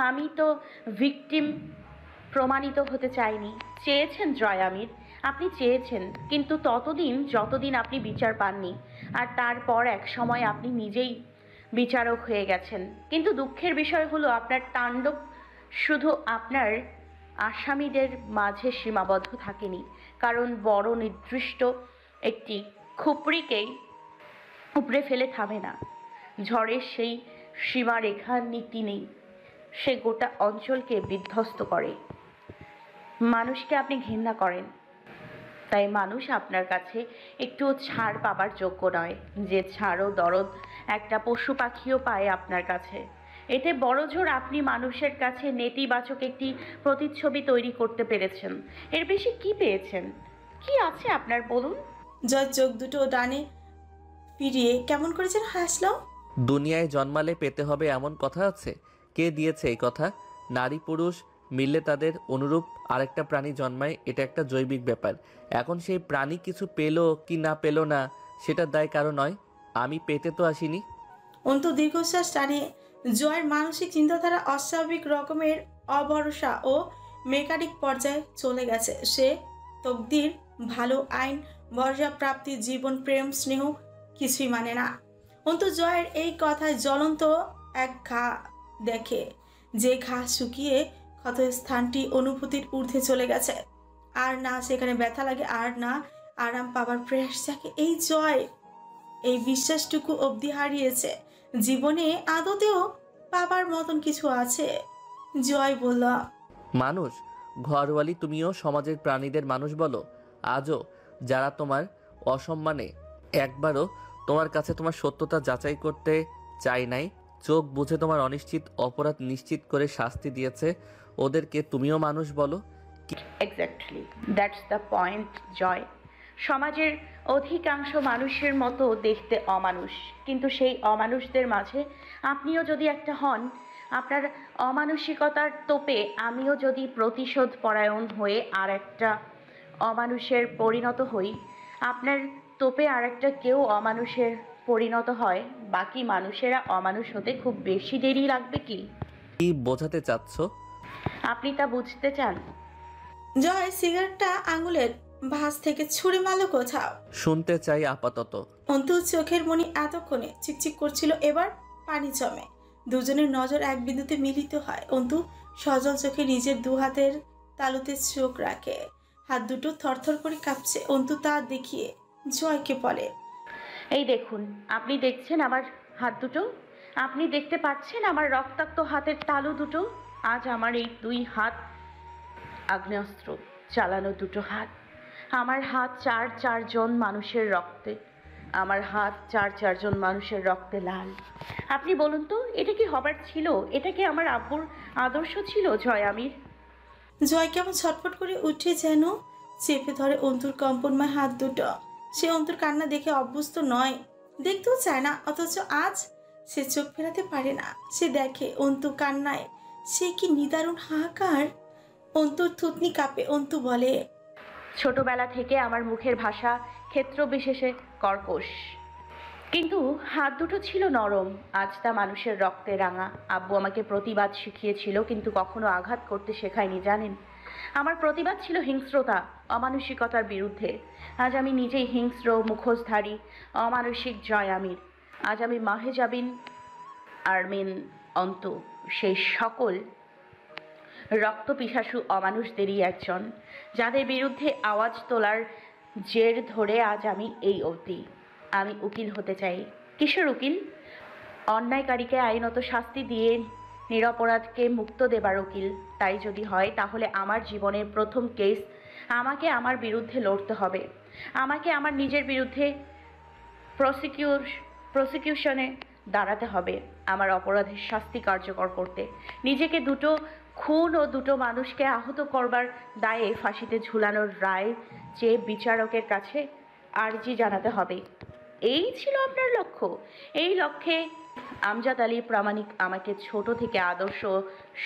আমি তো ভিকটিম প্রমাণিত হতে চাইনি। চেয়েছেন জয়ামির, আপনি চেয়েছেন, কিন্তু ততদিন যতদিন আপনি বিচার পাননি, আর তারপর এক সময় আপনি নিজেই বিচারক হয়ে গেছেন। কিন্তু দুঃখের বিষয় হলো আপনার তাণ্ডব শুধু আপনার আসামিদের মাঝে সীমাবদ্ধ থাকেনি, কারণ বড় নির্দিষ্ট একটি খুপড়িকেই উপড়ে ফেলে থামে না। ঝড়ের সেই সীমারেখার নীতি নেই, সে গোটা অঞ্চলকে বিধ্বস্ত করে। মানুষকে আপনি ঘৃণা করেন, তাই মানুষ আপনার কাছে একটুও ছাড় পাবার যোগ্য নয়। যে ছাড় ও দরদ একটা পশু পাখিও পায় আপনার কাছে। এতে বড়জোর আপনি মানুষের কাছে নেতিবাচক একটি প্রতিচ্ছবি তৈরি করতে পেরেছেন। এর বেশি কি পেয়েছেন? কি আছে আপনার বলুন? জয় চোখ দুটো ডানে ফিরিয়ে কেমন করে যেন হাসলো। দুনিয়ায় জন্মালে পেতে হবে এমন কথা আছে? কে দিয়েছে এই কথা? নারী পুরুষ মিললে তাদের অনুরূপ আরেকটা প্রাণী জন্মায়, এটা একটা জৈবিক ব্যাপার। এখন সেই প্রাণী কিছু পেলো কি না পেলো না, সেটার দায় কারো নয়। আমি পেতে তো আসিনি। অন্তু দীর্ঘশ্বাস টানে। জয়ের মানসিক চিন্তাধারা অস্বাভাবিক রকমের অভরসা ও মেকানিক পর্যায়ে চলে গেছে। সে তকদির, ভালো আইন, বর্জা প্রাপ্তি, জীবন, প্রেম, স্নেহ কিছুই মানে না। অন্তু জয়ের এই কথায় জ্বলন্ত এক ঘা দেখে, যে ঘা শুকিয়ে ক্ষত স্থানটি অনুভূতির ঊর্ধ্বে চলে গেছে। আর না সেখানে ব্যথা লাগে, আর না আরাম পাবার প্রয়াস জাগে। এই জয় এই বিশ্বাসটুকু অবধি হারিয়েছে। জীবনে আদতেও পাবার মতন কিছু আছে? জয় বলল, মানুষ ঘরওয়ালি, তুমিও সমাজের প্রাণীদের মানুষ বলো। আজও যারা তোমার অসম্মানে একবারও তোমার কাছে তোমার সত্যতা যাচাই করতে চাই নাই, চোখ বুঝে তোমার অনিশ্চিত অপরাধ নিশ্চিত করে শাস্তি দিয়েছে, ওদেরকে তুমিও মানুষ বলো? এক্স্যাক্টলি, দ্যাটস দ্য পয়েন্ট জয়। সমাজের অধিকাংশ মানুষের মতো দেখতে অমানুষ, কিন্তু সেই অমানুষদের মাঝে আপনিও যদি একটা হন, আপনার অমানসিকতার তোপে আমিও যদি প্রতিশোধ পরায়ণ হয়ে আর একটা অমানুষের পরিণত হই, আপনার তোপে আর একটা কেউ অমানুষের পরিণত হয়, বাকি মানুষেরা অমানুষ হতে খুব বেশি দেরি লাগবে কি? কি বোঝাতে চাচ্ছ? আপনি তা বুঝতে চান? জয় সিগারেটটা আঙুলের ভাঁজ থেকে ছুঁড়ে মারল কোথাও। শুনতে চাই আপাতত। অন্তুর চোখের মনি এতক্ষণে চিকচিক করছিল, এবার পানি জমে। দুজনের নজর এক বিন্দুতে মিলিত হয়। অন্তু সজল চোখে নিজের দু হাতের তালুতে চোখ রাখে, হাত দুটো থরথর করে কাঁপছে। অন্তু তা দেখিয়ে জয়কে বলে, এই দেখুন, আপনি দেখছেন আমার হাত দুটো? আপনি দেখতে পাচ্ছেন আমার রক্তাক্ত হাতের তালু দুটো? আজ আমার এই দুই হাত আগ্নেয়াস্ত্র চালানো দুটো হাত। আমার হাত চারজন মানুষের রক্তে, আমার হাত চারজন মানুষের রক্তে লাল। আপনি বলুন তো, এটা কি হবার ছিল? এটা কি আমার আব্বুর আদর্শ ছিল জয়ামির? জয় কেমন ছটফট করে উঠে যেন চেপে ধরে অন্তুর কম্পনময় হাত দুটো। সে অন্তুর কান্না দেখে অভ্যস্ত নয়, দেখতেও চায় না, অথচ আজ সে চোখ ফেরাতে পারে না। সে দেখে অন্তু কান্নায়, সে কি নিদারুণ হাহাকার। অন্তুর থুতনি কাঁপে। অন্তু বলে, ছোটবেলা থেকে আমার মুখের ভাষা ক্ষেত্র বিশেষে কর্কশ, কিন্তু হাত দুটো ছিল নরম। আজ তা মানুষের রক্তে রাঙা। আব্বু আমাকে প্রতিবাদ শিখিয়েছিল, কিন্তু কখনো আঘাত করতে শেখায়নি জানেন। আমার প্রতিবাদ ছিল হিংস্রতা, অমানসিকতার বিরুদ্ধে। আজ আমি নিজেই হিংস্র, মুখোশধারী, অমানসিক জয়ামির। আজ আমি মাহেজাবিন আরমিন অন্তু, সেই সকল রক্ত পিশাসু অমানুষদেরই একজন, যাদের বিরুদ্ধে আওয়াজ তোলার জের ধরে আজ আমি এই অবধি। আমি উকিল হতে চাই। কিসের উকিল? অন্যায়কারীকে আইনত শাস্তি দিয়ে নিরপরাধকে মুক্ত দেবার উকিল। তাই যদি হয় তাহলে আমার জীবনের প্রথম কেস আমাকে আমার বিরুদ্ধে লড়তে হবে। আমাকে আমার নিজের বিরুদ্ধে প্রসিকিউশনে দাঁড়াতে হবে আমার অপরাধের শাস্তি কার্যকর করতে। নিজেকে দুটো খুন ও দুটো মানুষকে আহত করবার দায়ে ফাঁসিতে ঝুলানোর রায় চেয়ে বিচারকের কাছে আর্জি জানাতে হবে। এই ছিল আপনার লক্ষ্য। এই লক্ষ্যে আমজাদ আলী প্রামাণিক আমাকে ছোট থেকে আদর্শ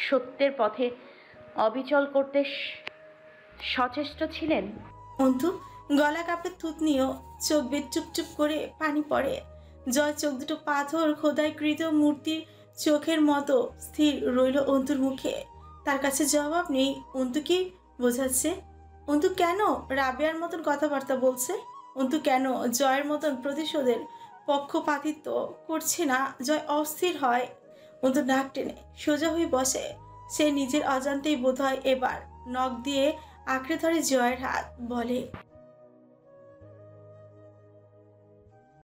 সত্যের পথে অবিচল করতে সচেষ্ট ছিলেন। অন্তু গলা কাপড়ে থুতনিও, চোখ বেয়ে টুপটুপ করে পানি পড়ে। জয় চোখ দুটো পাথর খোদাইকৃত মূর্তির চোখের মতো স্থির রইল অন্তুর মুখে। তার কাছে জবাব নেই। অন্তু কি বোঝাচ্ছে? অন্তু কেন রাবেয়ার মতন কথাবার্তা বলছে? অন্তু কেন জয়ের মতন প্রতিশোধের পক্ষপাতিত্ব করছে না? জয় অস্থির হয়। অন্তু নাক টেনে সোজা হয়ে বসে। সে নিজের অজান্তেই বোধহয় এবার নখ দিয়ে আঁকড়ে ধরে জয়ের হাত, বলে,